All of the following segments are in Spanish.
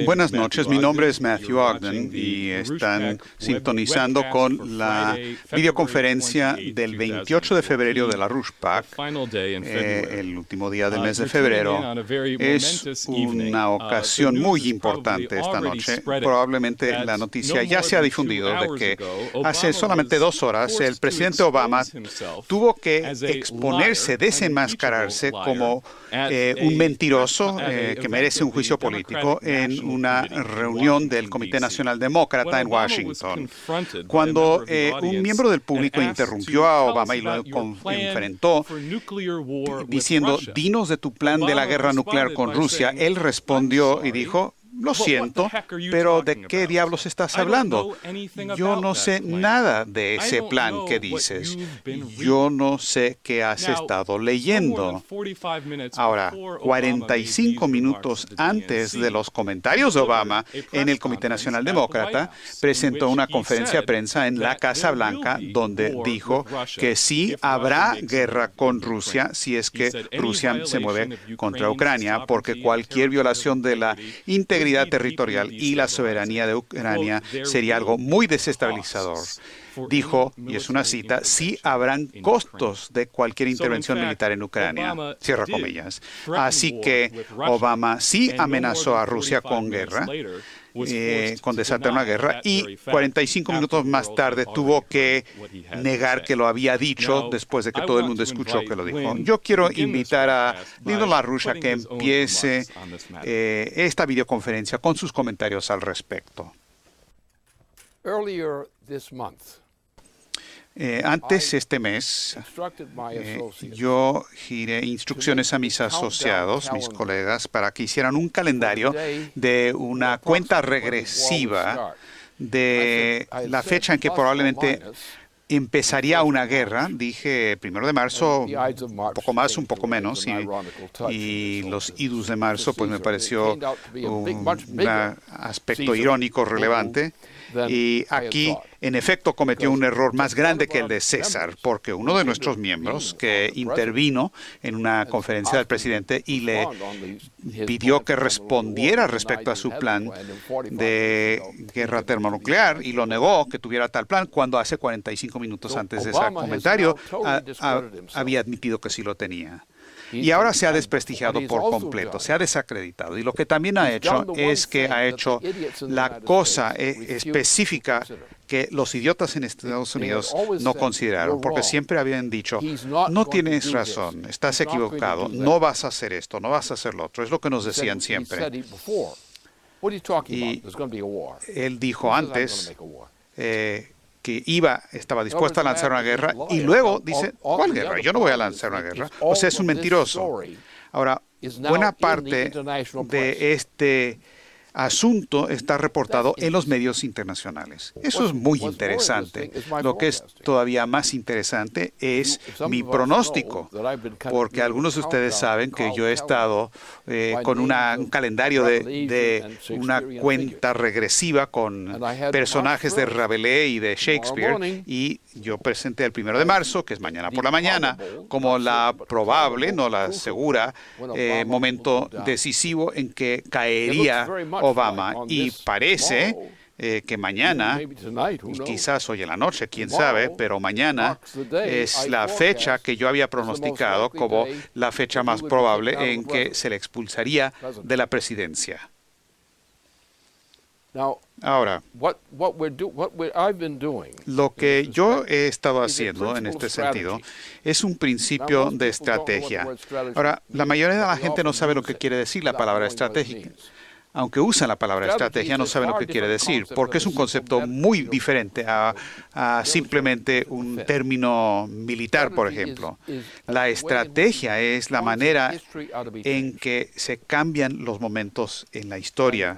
Buenas noches, mi nombre es Matthew Ogden y están sintonizando con la videoconferencia del 28 de febrero de la Rushpac, el último día del mes de febrero. Es una ocasión muy importante esta noche. Probablemente la noticia ya se ha difundido de que hace solamente 2 horas el presidente Obama tuvo que exponerse, desenmascararse como un mentiroso que merece un juicio político en una reunión del Comité Nacional Demócrata en Washington. Cuando un miembro del público interrumpió a Obama y lo enfrentó diciendo, dinos de tu plan de la guerra nuclear con Rusia, él respondió y dijo, lo siento, pero ¿de qué diablos estás hablando? Yo no sé nada de ese plan que dices. Yo no sé qué has estado leyendo. Ahora, 45 minutos antes de los comentarios de Obama en el Comité Nacional Demócrata, presentó una conferencia de prensa en la Casa Blanca donde dijo que sí habrá guerra con Rusia si es que Rusia se mueve contra Ucrania, porque cualquier violación de la integridad territorial y la soberanía de Ucrania sería algo muy desestabilizador. Dijo, y es una cita, sí habrán costos de cualquier intervención militar en Ucrania, cierra comillas. Así que Obama sí amenazó a Rusia con guerra, con desatar una guerra, y 45 minutos más tarde tuvo que negar que lo había dicho después de que todo el mundo escuchó que lo dijo. Yo quiero invitar a Lindo LaRouche a que empiece esta videoconferencia con sus comentarios al respecto. Antes este mes, yo giré instrucciones a mis asociados, mis colegas, para que hicieran un calendario de una cuenta regresiva de la fecha en que probablemente empezaría una guerra. Dije 1 de marzo, un poco más, un poco menos, y los idus de marzo, pues me pareció un aspecto irónico relevante. Y aquí, en efecto, cometió un error más grande que el de César, porque uno de nuestros miembros que intervino en una conferencia del presidente y le pidió que respondiera respecto a su plan de guerra termonuclear y lo negó que tuviera tal plan cuando hace 45 minutos antes de ese comentario había admitido que sí lo tenía. Y ahora se ha desprestigiado por completo, se ha desacreditado. Y lo que también ha hecho es que ha hecho la cosa específica que los idiotas en Estados Unidos no consideraron, porque siempre habían dicho, no tienes razón, estás equivocado, no vas a hacer esto, no vas a hacer lo otro. Es lo que nos decían siempre. Y él dijo antes que estaba dispuesto a lanzar una guerra, y luego dice, ¿cuál guerra? Yo no voy a lanzar una guerra. O sea, es un mentiroso. Ahora, buena parte de este asunto está reportado en los medios internacionales. Eso es muy interesante. Lo que es todavía más interesante es mi pronóstico, porque algunos de ustedes saben que yo he estado con un calendario de una cuenta regresiva con personajes de Rabelais y de Shakespeare, y yo presenté el 1 de marzo, que es mañana por la mañana, como la probable, no la segura, momento decisivo en que caería Obama. Y parece que mañana, y quizás hoy en la noche, quién sabe, pero mañana es la fecha que yo había pronosticado como la fecha más probable en que se le expulsaría de la presidencia. Ahora, lo que yo he estado haciendo en este sentido es un principio de estrategia. Ahora, la mayoría de la gente no sabe lo que quiere decir la palabra estratégica. Aunque usan la palabra estrategia, no saben lo que quiere decir, porque es un concepto muy diferente a simplemente un término militar, por ejemplo. La estrategia es la manera en que se cambian los momentos en la historia.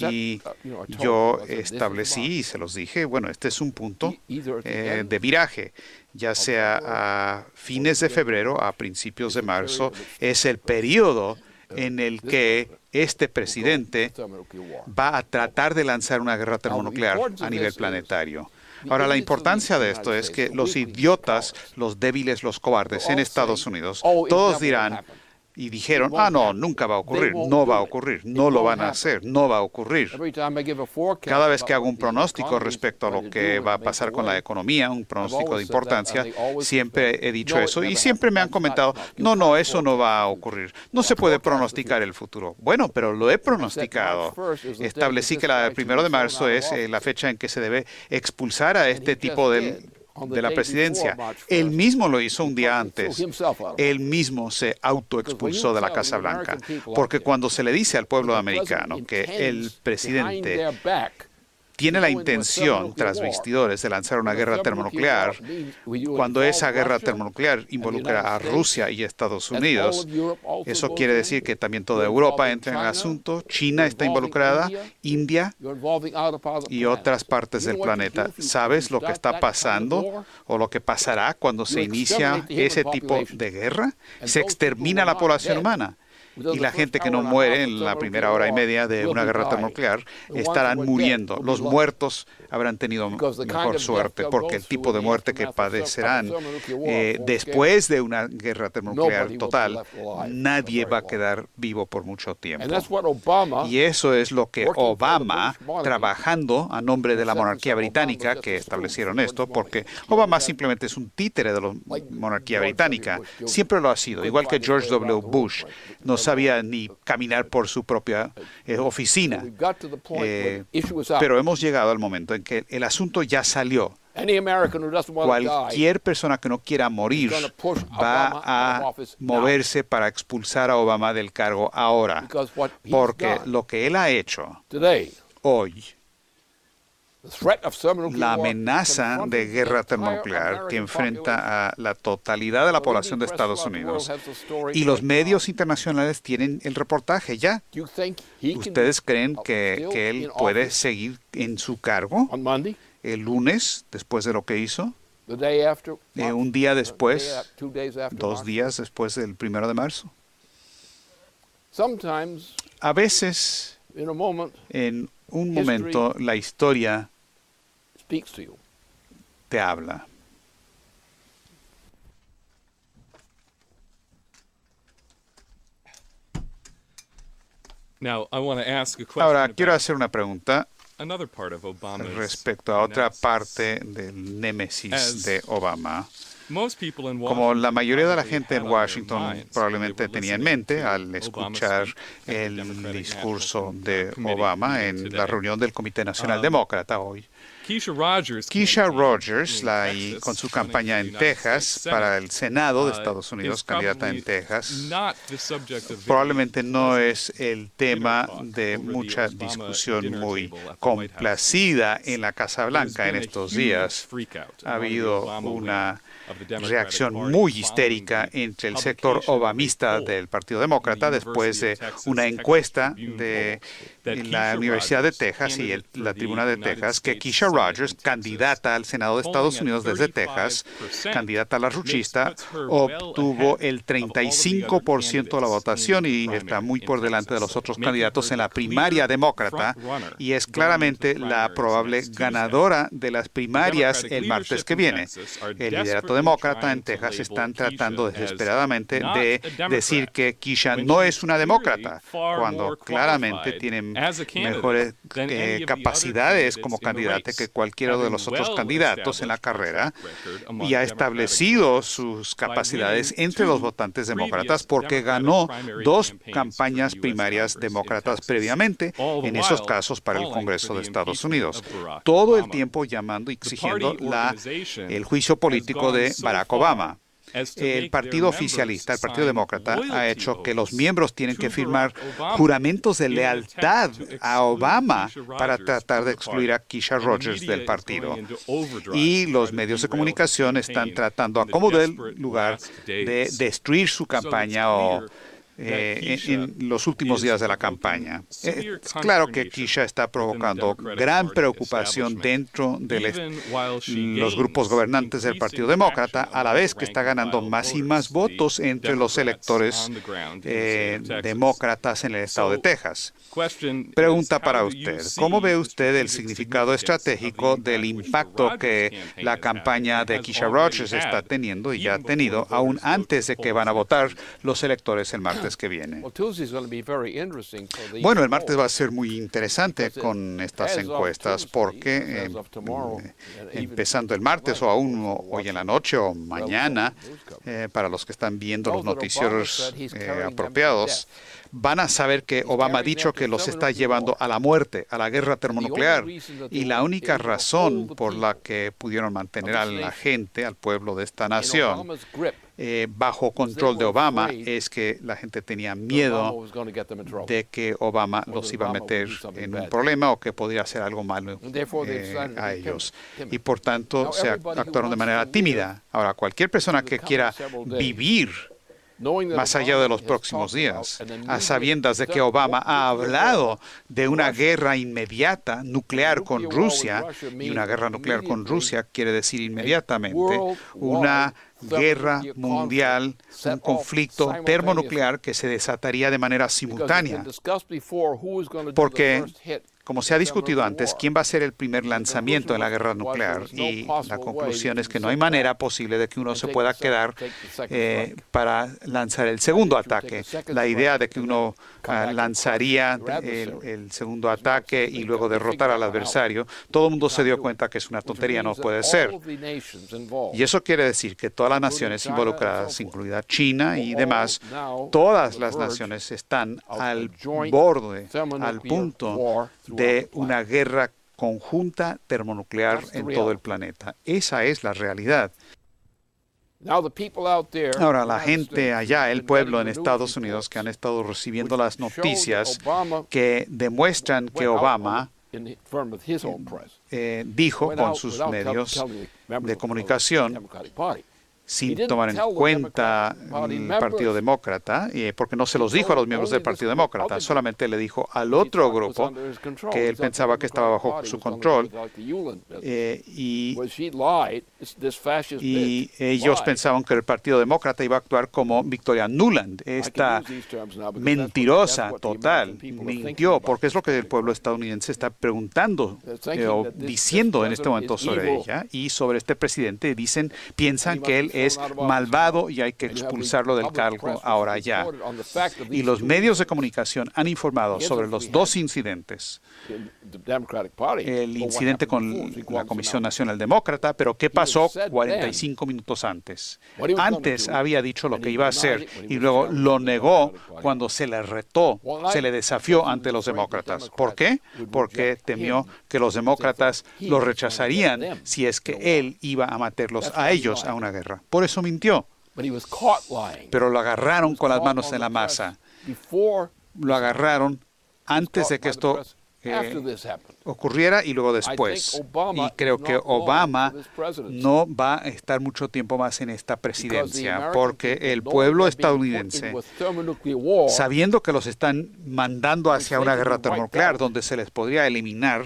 Y yo establecí, y se los dije, bueno, este es un punto de viraje, ya sea a fines de febrero, a principios de marzo, es el periodo en el que este presidente va a tratar de lanzar una guerra termonuclear a nivel planetario. Ahora, la importancia de esto es que los idiotas, los débiles, los cobardes en Estados Unidos, todos dirán, Y dijeron, no, nunca va a ocurrir, no va a ocurrir, no lo van a hacer, no va a ocurrir. Cada vez que hago un pronóstico respecto a lo que va a pasar con la economía, un pronóstico de importancia, siempre he dicho eso y siempre me han comentado, no, eso no va a ocurrir. No se puede pronosticar el futuro. Bueno, pero lo he pronosticado. Establecí que el 1 de marzo es la fecha en que se debe expulsar a este tipo de la presidencia. Él mismo lo hizo un día antes. Él mismo se autoexpulsó de la Casa Blanca. Porque cuando se le dice al pueblo americano que el presidente tiene la intención, tras bastidores, de lanzar una guerra termonuclear, cuando esa guerra termonuclear involucra a Rusia y Estados Unidos, eso quiere decir que también toda Europa entra en el asunto, China está involucrada, India y otras partes del planeta. ¿Sabes lo que está pasando o lo que pasará cuando se inicia ese tipo de guerra? Se extermina la población humana. Y la gente que no muere en la primera hora y media de una guerra termonuclear estarán muriendo. Los muertos habrán tenido mejor suerte, porque el tipo de muerte que padecerán después de una guerra termonuclear total, nadie va a quedar vivo por mucho tiempo. Y eso es lo que Obama, trabajando a nombre de la monarquía británica, que establecieron esto, porque Obama simplemente es un títere de la monarquía británica. Siempre lo ha sido, igual que George W. Bush. No sabía ni caminar por su propia oficina. Pero hemos llegado al momento en que el asunto ya salió. Cualquier persona que no quiera morir va a moverse para expulsar a Obama del cargo ahora. Porque lo que él ha hecho hoy, la amenaza de guerra termonuclear que enfrenta a la totalidad de la población de Estados Unidos, y los medios internacionales tienen el reportaje ya. ¿Ustedes creen que él puede seguir en su cargo el lunes después de lo que hizo? Un día después, 2 días después del 1 de marzo. A veces, en un momento, la historia te habla. Ahora, quiero hacer una pregunta respecto a otra parte del némesis de Obama. Como la mayoría de la gente en Washington probablemente tenía en mente al escuchar el discurso de Obama en la reunión del Comité Nacional Demócrata hoy, Keisha Rogers, con su campaña en Texas para el Senado de Estados Unidos, candidata en Texas, probablemente no es el tema de mucha discusión muy complacida en la Casa Blanca en estos días. Ha habido una reacción muy histérica entre el sector obamista del Partido Demócrata después de una encuesta de la Universidad de Texas y la Tribuna de Texas que Keisha Rogers, candidata al Senado de Estados Unidos desde Texas, candidata a la ruchista, obtuvo el 35% de la votación y está muy por delante de los otros candidatos en la primaria demócrata y es claramente la probable ganadora de las primarias el martes que viene. El liderato demócrata en Texas están tratando desesperadamente de decir que Keisha no es una demócrata, cuando claramente tienen mejores capacidades como candidata que cualquiera de los otros candidatos en la carrera y ha establecido sus capacidades entre los votantes demócratas porque ganó 2 campañas primarias demócratas previamente, en esos casos para el Congreso de Estados Unidos. Todo el tiempo llamando y exigiendo el juicio político de Barack Obama. El partido oficialista, el Partido Demócrata, ha hecho que los miembros tienen que firmar juramentos de lealtad a Obama para tratar de excluir a Keisha Rogers del partido. Y los medios de comunicación están tratando a como del lugar de destruir su campaña en los últimos días de la campaña. Es claro que Keisha está provocando gran preocupación dentro de los grupos gobernantes del Partido Demócrata, a la vez que está ganando más y más votos entre los electores demócratas en el estado de Texas. Pregunta para usted. ¿Cómo ve usted el significado estratégico del impacto que la campaña de Keisha Rogers está teniendo y ya ha tenido, aún antes de que van a votar los electores el martes martes que viene. Bueno, el martes va a ser muy interesante con estas encuestas porque empezando el martes o aún hoy en la noche o mañana, para los que están viendo los noticieros apropiados, van a saber que Obama ha dicho que los está llevando a la muerte, a la guerra termonuclear. Y la única razón por la que pudieron mantener a la gente, al pueblo de esta nación, bajo control de Obama, es que la gente tenía miedo de que Obama los iba a meter en un problema o que podría hacer algo malo a ellos. Y por tanto, se actuaron de manera tímida. Ahora, cualquier persona que quiera vivir más allá de los próximos días, a sabiendas de que Obama ha hablado de una guerra inmediata nuclear con Rusia, y una guerra nuclear con Rusia quiere decir inmediatamente una guerra mundial, un conflicto termonuclear que se desataría de manera simultánea. Porque, como se ha discutido antes, ¿quién va a ser el primer lanzamiento en la guerra nuclear? Y la conclusión es que no hay manera posible de que uno se pueda quedar para lanzar el segundo ataque. La idea de que uno lanzaría el segundo ataque y luego derrotar al adversario, todo el mundo se dio cuenta que es una tontería, no puede ser. Y eso quiere decir que todas las naciones involucradas, incluida China y demás, todas las naciones están al borde, al punto de una guerra conjunta termonuclear en todo el planeta. Esa es la realidad. Ahora, la gente allá, el pueblo en Estados Unidos que han estado recibiendo las noticias que demuestran que Obama dijo con sus medios de comunicación, sin tomar en cuenta el Partido Demócrata, porque no se los dijo a los miembros del Partido Demócrata, solamente le dijo al otro grupo que él pensaba que estaba bajo su control, y ellos pensaban que el Partido Demócrata iba a actuar como Victoria Nuland, esta mentirosa total, mintió, porque es lo que el pueblo estadounidense está preguntando o diciendo en este momento sobre ella y sobre este presidente. Piensan que él es malvado y hay que expulsarlo del cargo ahora ya. Y los medios de comunicación han informado sobre los dos incidentes. El incidente con la Comisión Nacional Demócrata, pero ¿qué pasó 45 minutos antes? Antes había dicho lo que iba a hacer y luego lo negó cuando se le retó, se le desafió ante los demócratas. ¿Por qué? Porque temió que los demócratas lo rechazarían si es que él iba a meterlos a ellos a una guerra. Por eso mintió. Pero lo agarraron con las manos en la masa. Lo agarraron antes de que esto ocurriera y luego después. Y creo que Obama no va a estar mucho tiempo más en esta presidencia, porque el pueblo estadounidense, sabiendo que los están mandando hacia una guerra termonuclear donde se les podría eliminar,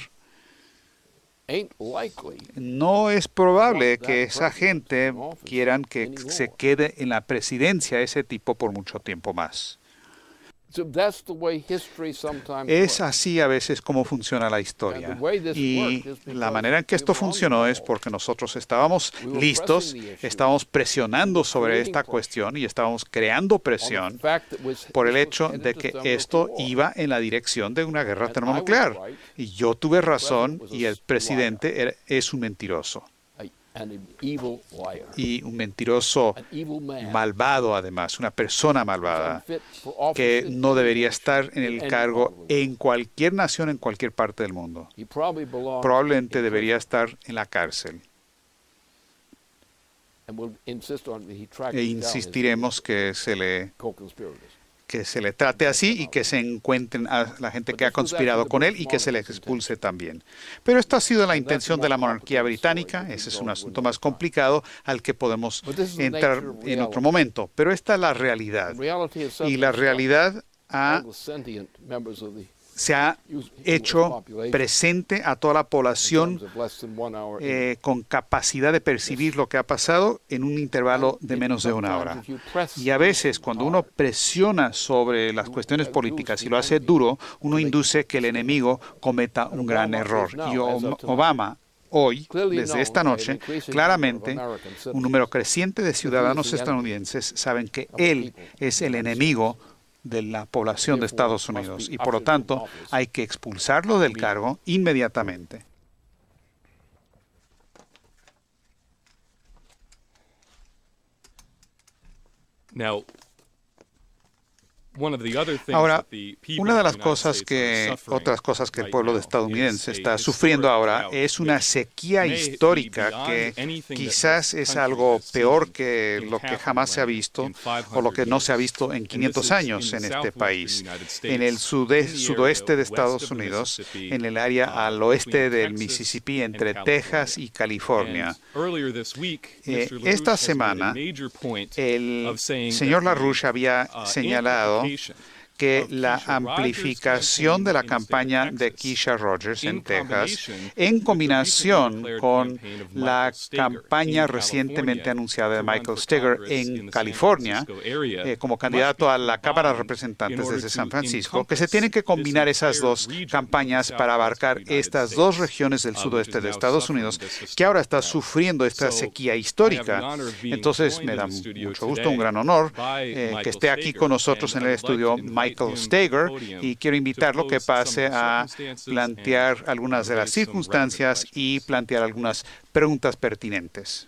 no es probable que esa gente quieran que se quede en la presidencia ese tipo por mucho tiempo más. Es así a veces como funciona la historia. Y la manera en que esto funcionó es porque nosotros estábamos listos, estábamos presionando sobre esta cuestión y estábamos creando presión por el hecho de que esto iba en la dirección de una guerra termonuclear. Y yo tuve razón y el presidente es un mentiroso. Y un mentiroso malvado, además, una persona malvada que no debería estar en el cargo en cualquier nación, en cualquier parte del mundo. Probablemente debería estar en la cárcel. E insistiremos que se le trate así y que se encuentren a la gente que ha conspirado con él y que se le expulse también. Pero esta ha sido la intención de la monarquía británica. Ese es un asunto más complicado al que podemos entrar en otro momento. Pero esta es la realidad. Y la realidad se ha hecho presente a toda la población con capacidad de percibir lo que ha pasado en un intervalo de menos de una hora. Y a veces cuando uno presiona sobre las cuestiones políticas y lo hace duro, uno induce que el enemigo cometa un gran error. Y Obama hoy, desde esta noche, claramente un número creciente de ciudadanos estadounidenses saben que él es el enemigo de la población de Estados Unidos y por lo tanto hay que expulsarlo del cargo inmediatamente. Ahora, una de las otras cosas que el pueblo estadounidense está sufriendo ahora es una sequía histórica que quizás es algo peor que lo que jamás se ha visto o lo que no se ha visto en 500 años en este país. En el sudoeste de Estados Unidos, en el área al oeste del Mississippi, entre Texas y California. Esta semana, el señor LaRouche había señalado que la amplificación de la campaña de Keisha Rogers en Texas, en combinación con la campaña recientemente anunciada de Michael Steger en California, como candidato a la Cámara de Representantes desde San Francisco, que se tienen que combinar esas dos campañas para abarcar estas dos regiones del sudoeste de Estados Unidos, que ahora está sufriendo esta sequía histórica. Entonces, me da mucho gusto, un gran honor, que esté aquí con nosotros en el estudio Michael Steger, y quiero invitarlo que pase a plantear algunas de las circunstancias y plantear algunas preguntas pertinentes.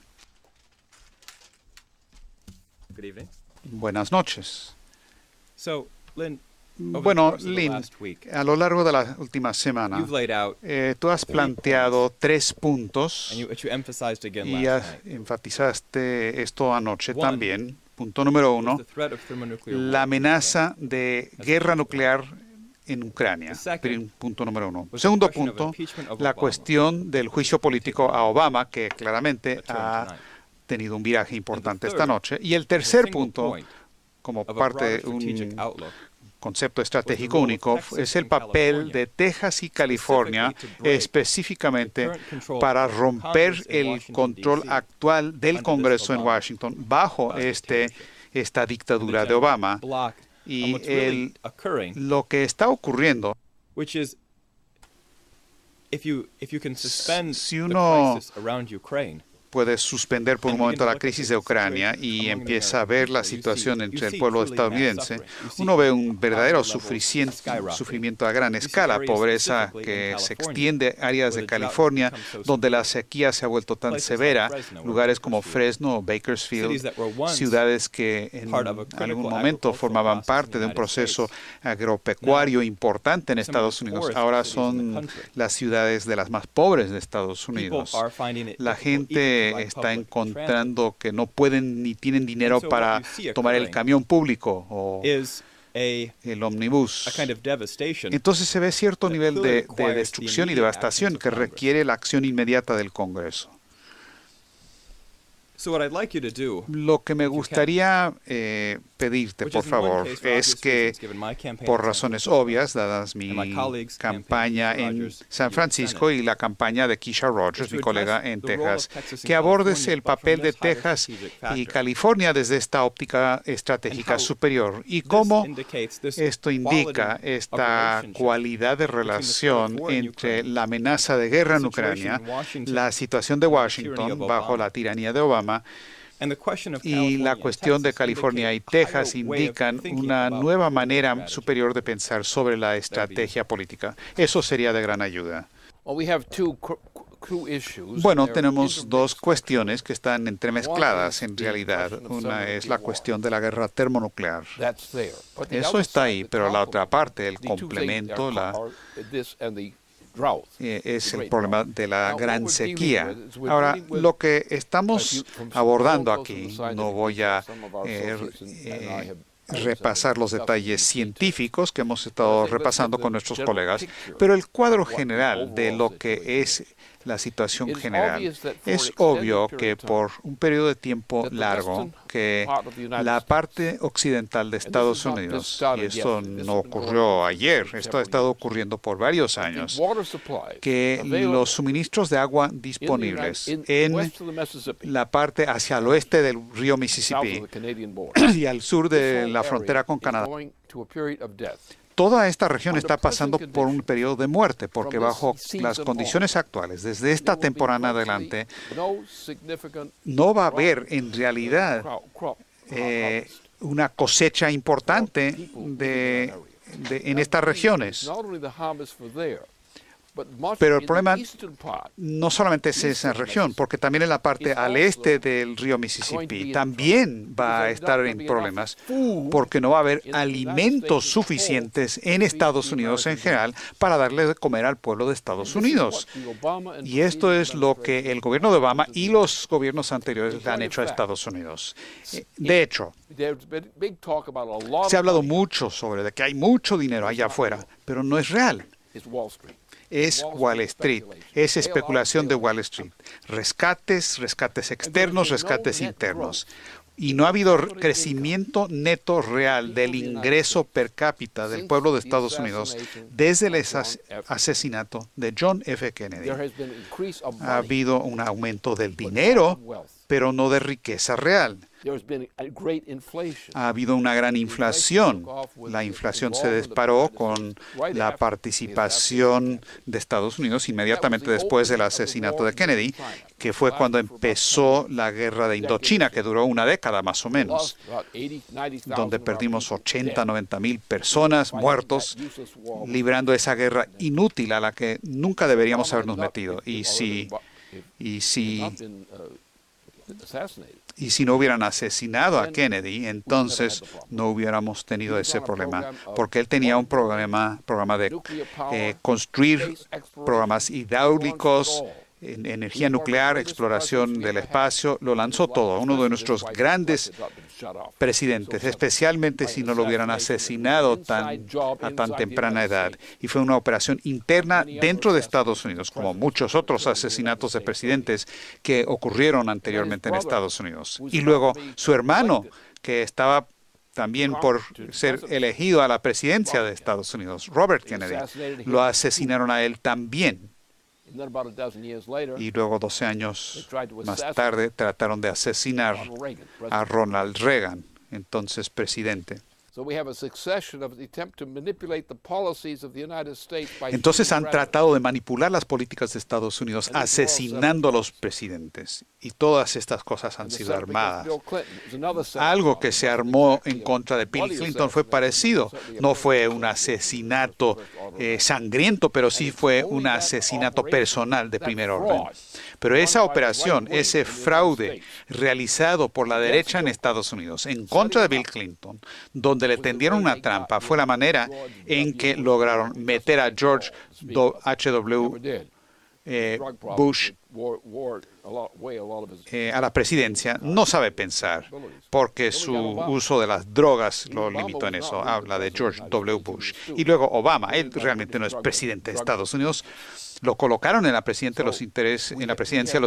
Buenas noches. Bueno, Lynn, a lo largo de la última semana, tú has planteado 3 puntos y enfatizaste esto anoche también. Punto número 1, la amenaza de guerra nuclear en Ucrania. Punto número 1. Segundo punto, la cuestión del juicio político a Obama, que claramente ha tenido un viraje importante esta noche. Y el tercer punto, como parte de un concepto estratégico único, es el papel de Texas y California específicamente para romper el control actual del Congreso en Washington bajo esta dictadura de Obama. Y lo que está ocurriendo, si uno puede suspender por un momento la crisis de Ucrania y empieza a ver la situación entre el pueblo estadounidense, uno ve un verdadero sufrimiento a gran escala, pobreza que se extiende a áreas de California donde la sequía se ha vuelto tan severa, lugares como Fresno o Bakersfield, ciudades que en algún momento formaban parte de un proceso agropecuario importante en Estados Unidos, ahora son las ciudades de las más pobres de Estados Unidos. La gente está encontrando que no pueden ni tienen dinero para tomar el camión público o el ómnibus. Entonces se ve cierto nivel de destrucción y devastación que requiere la acción inmediata del Congreso. Lo que me gustaría pedirte, por favor, es que, por razones obvias, dadas mi campaña en San Francisco y la campaña de Keisha Rogers, mi colega en Texas, que abordes el papel de Texas y California desde esta óptica estratégica superior y cómo esto indica esta cualidad de relación entre la amenaza de guerra en Ucrania, la situación de Washington bajo la tiranía de Obama, y la cuestión de California y Texas indican una nueva manera superior de pensar sobre la estrategia política. Eso sería de gran ayuda. Bueno, tenemos dos cuestiones que están entremezcladas en realidad. Una es la cuestión de la guerra termonuclear. Eso está ahí, pero la otra parte, el complemento, es el problema de la gran sequía. Ahora, lo que estamos abordando aquí, no voy a repasar los detalles científicos que hemos estado repasando con nuestros colegas, pero el cuadro general de lo que es la situación general. Es obvio que por un periodo de tiempo largo, que la parte occidental de Estados Unidos, y esto no ocurrió ayer, esto ha estado ocurriendo por varios años, que los suministros de agua disponibles en la parte hacia el oeste del río Mississippi y al sur de la frontera con Canadá, toda esta región está pasando por un periodo de muerte, porque bajo las condiciones actuales, desde esta temporada en adelante, no va a haber en realidad una cosecha importante en estas regiones. Pero el problema no solamente es esa región, porque también en la parte al este del río Mississippi también va a estar en problemas, porque no va a haber alimentos suficientes en Estados Unidos en general para darle de comer al pueblo de Estados Unidos. Y esto es lo que el gobierno de Obama y los gobiernos anteriores le han hecho a Estados Unidos. De hecho, se ha hablado mucho sobre de que hay mucho dinero allá afuera, pero no es real. Es Wall Street, es especulación de Wall Street. Rescates externos, rescates internos. Y no ha habido crecimiento neto real del ingreso per cápita del pueblo de Estados Unidos desde el asesinato de John F. Kennedy. Ha habido un aumento del dinero, pero no de riqueza real. Ha habido una gran inflación. La inflación se disparó con la participación de Estados Unidos inmediatamente después del asesinato de Kennedy, que fue cuando empezó la guerra de Indochina, que duró una década más o menos, donde perdimos 80, 90 mil personas muertos, librando esa guerra inútil a la que nunca deberíamos habernos metido. Y si no hubieran asesinado a Kennedy, entonces no hubiéramos tenido ese problema, porque él tenía un programa de construir programas hidráulicos, energía nuclear, exploración del espacio, lo lanzó todo. Uno de nuestros grandes presidentes, especialmente si no lo hubieran asesinado a tan temprana edad. Y fue una operación interna dentro de Estados Unidos, como muchos otros asesinatos de presidentes que ocurrieron anteriormente en Estados Unidos. Y luego su hermano, que estaba también por ser elegido a la presidencia de Estados Unidos, Robert Kennedy, lo asesinaron a él también. Y luego 12 años más tarde trataron de asesinar a Ronald Reagan, entonces presidente. Entonces han tratado de manipular las políticas de Estados Unidos asesinando a los presidentes. Y todas estas cosas han sido armadas. Algo que se armó en contra de Bill Clinton fue parecido. No fue un asesinato sangriento, pero sí fue un asesinato personal de primer orden. Pero esa operación, ese fraude realizado por la derecha en Estados Unidos en contra de Bill Clinton, donde le tendieron una trampa, fue la manera en que lograron meter a George H.W. Bush a la presidencia. No sabe pensar, porque su uso de las drogas lo limitó en eso. Habla de George W. Bush. Y luego Obama, él realmente no es presidente de Estados Unidos. Lo colocaron en la presidencia los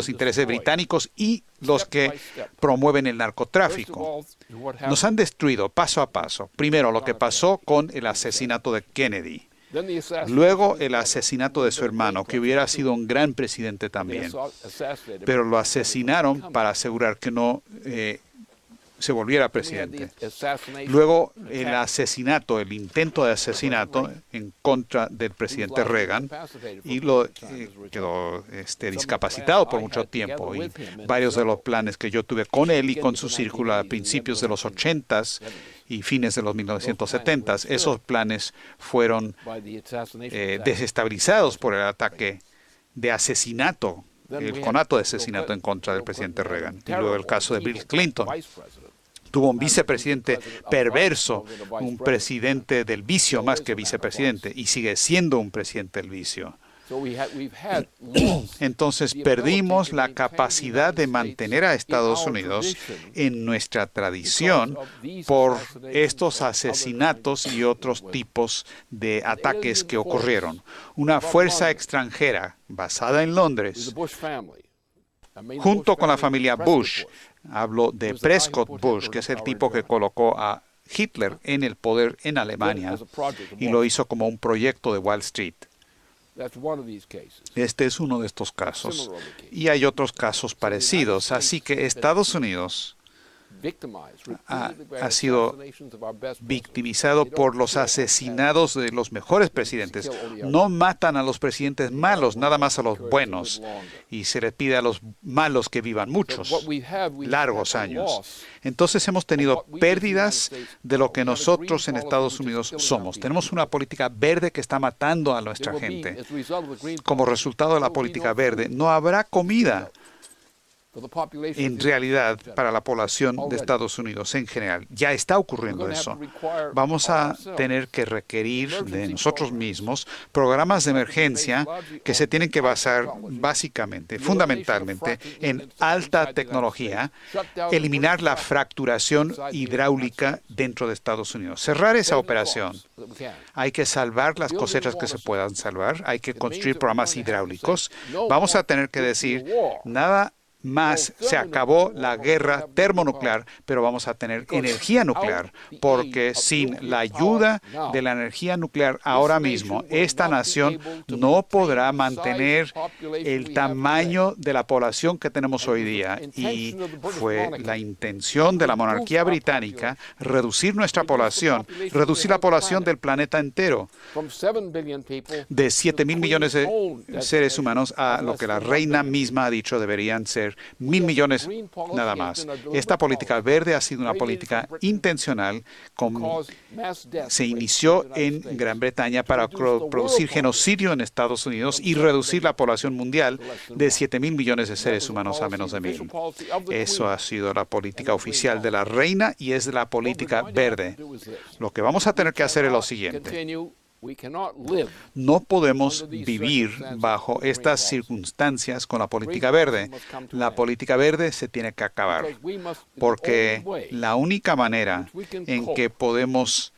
intereses británicos y los que promueven el narcotráfico. Nos han destruido paso a paso. Primero, lo que pasó con el asesinato de Kennedy. Luego, el asesinato de su hermano, que hubiera sido un gran presidente también. Pero lo asesinaron para asegurar que no se volviera presidente. Luego el intento de asesinato en contra del presidente Reagan, y quedó discapacitado por mucho tiempo. Y varios de los planes que yo tuve con él y con su círculo a principios de los 80s y fines de los 1970s, esos planes fueron desestabilizados por el ataque de asesinato, el conato de asesinato en contra del presidente Reagan. Y luego el caso de Bill Clinton. Tuvo un vicepresidente perverso, un presidente del vicio más que vicepresidente, y sigue siendo un presidente del vicio. Entonces perdimos la capacidad de mantener a Estados Unidos en nuestra tradición por estos asesinatos y otros tipos de ataques que ocurrieron. Una fuerza extranjera basada en Londres, junto con la familia Bush. Hablo de Prescott Bush, que es el tipo que colocó a Hitler en el poder en Alemania y lo hizo como un proyecto de Wall Street. Este es uno de estos casos. Y hay otros casos parecidos. Así que Estados Unidos ha sido victimizado por los asesinados de los mejores presidentes. No matan a los presidentes malos, nada más a los buenos. Y se les pide a los malos que vivan muchos, largos años. Entonces hemos tenido pérdidas de lo que nosotros en Estados Unidos somos. Tenemos una política verde que está matando a nuestra gente. Como resultado de la política verde, no habrá comida en realidad para la población de Estados Unidos en general. Ya está ocurriendo eso. Vamos a tener que requerir de nosotros mismos programas de emergencia que se tienen que basar básicamente, fundamentalmente, en alta tecnología, eliminar la fracturación hidráulica dentro de Estados Unidos, cerrar esa operación. Hay que salvar las cosechas que se puedan salvar, hay que construir programas hidráulicos. Vamos a tener que decir, nada más, se acabó la guerra termonuclear, pero vamos a tener energía nuclear, porque sin la ayuda de la energía nuclear ahora mismo, esta nación no podrá mantener el tamaño de la población que tenemos hoy día. Y fue la intención de la monarquía británica reducir nuestra población, reducir la población del planeta entero, de 7.000 millones de seres humanos a lo que la reina misma ha dicho deberían ser 1.000 millones nada más. Esta política verde ha sido una política intencional. Se inició en Gran Bretaña para producir genocidio en Estados Unidos y reducir la población mundial de 7.000 millones de seres humanos a menos de 1.000. Eso ha sido la política oficial de la reina y es la política verde. Lo que vamos a tener que hacer es lo siguiente. No podemos vivir bajo estas circunstancias con la política verde. La política verde se tiene que acabar, porque la única manera en que podemos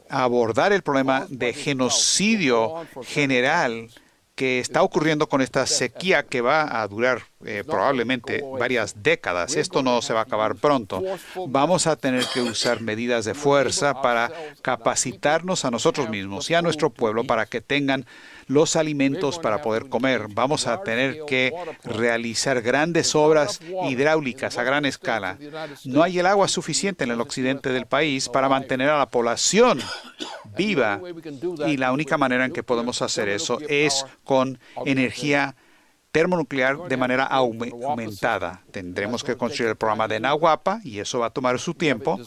abordar el problema de genocidio general que está ocurriendo con esta sequía que va a durar probablemente varias décadas. Esto no se va a acabar pronto. Vamos a tener que usar medidas de fuerza para capacitarnos a nosotros mismos y a nuestro pueblo para que tengan los alimentos para poder comer. Vamos a tener que realizar grandes obras hidráulicas a gran escala. No hay el agua suficiente en el occidente del país para mantener a la población viva, y la única manera en que podemos hacer eso es con energía termonuclear de manera aumentada. Tendremos que construir el programa de Nahuapa y eso va a tomar su tiempo.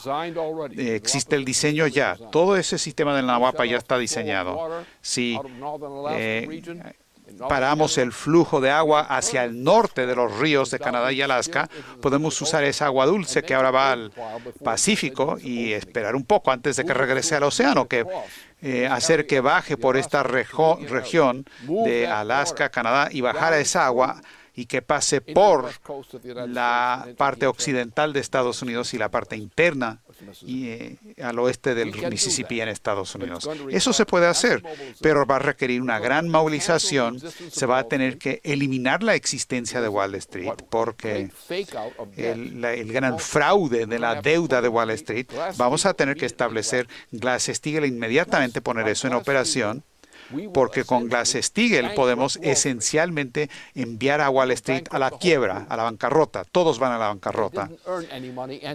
Existe el diseño ya. Todo ese sistema de Nahuapa ya está diseñado. Si paramos el flujo de agua hacia el norte de los ríos de Canadá y Alaska, podemos usar esa agua dulce que ahora va al Pacífico y esperar un poco antes de que regrese al océano, hacer que baje por esta región de Alaska, Canadá, y bajar a esa agua y que pase por la parte occidental de Estados Unidos y la parte interna y al oeste del Mississippi en Estados Unidos. Eso se puede hacer, pero va a requerir una gran movilización. Se va a tener que eliminar la existencia de Wall Street, porque el gran fraude de la deuda de Wall Street, vamos a tener que establecer Glass-Steagall e inmediatamente poner eso en operación, porque con Glass-Steagall podemos esencialmente enviar a Wall Street a la quiebra, a la bancarrota. Todos van a la bancarrota.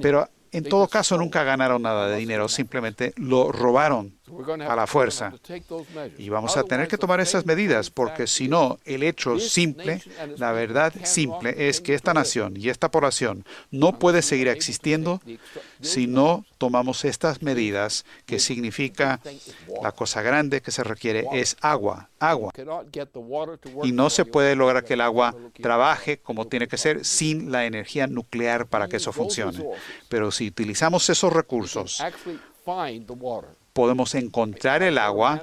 Pero en todo caso nunca ganaron nada de dinero, simplemente lo robaron a la fuerza. Y vamos a tener que tomar esas medidas, porque si no, el hecho simple, la verdad simple, es que esta nación y esta población no puede seguir existiendo si no tomamos estas medidas, que significa la cosa grande que se requiere es agua. Y no se puede lograr que el agua trabaje como tiene que ser sin la energía nuclear para que eso funcione. Pero si utilizamos esos recursos, podemos encontrar el agua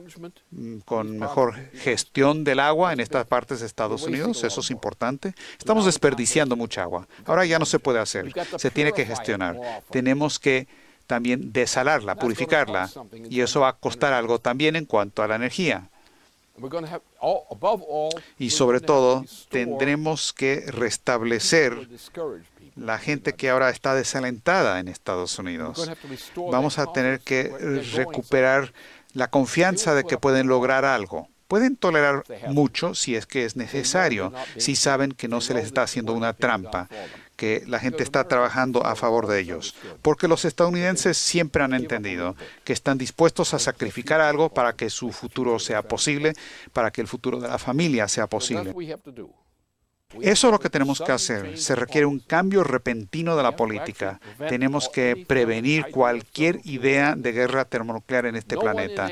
con mejor gestión del agua en estas partes de Estados Unidos. Eso es importante. Estamos desperdiciando mucha agua. Ahora ya no se puede hacer. Se tiene que gestionar. Tenemos que también desalarla, purificarla. Y eso va a costar algo también en cuanto a la energía. Y sobre todo, tendremos que restablecer la gente que ahora está desalentada en Estados Unidos. Vamos a tener que recuperar la confianza de que pueden lograr algo. Pueden tolerar mucho si es que es necesario, si saben que no se les está haciendo una trampa, que la gente está trabajando a favor de ellos, porque los estadounidenses siempre han entendido que están dispuestos a sacrificar algo para que su futuro sea posible, para que el futuro de la familia sea posible. Eso es lo que tenemos que hacer. Se requiere un cambio repentino de la política. Tenemos que prevenir cualquier idea de guerra termonuclear en este planeta.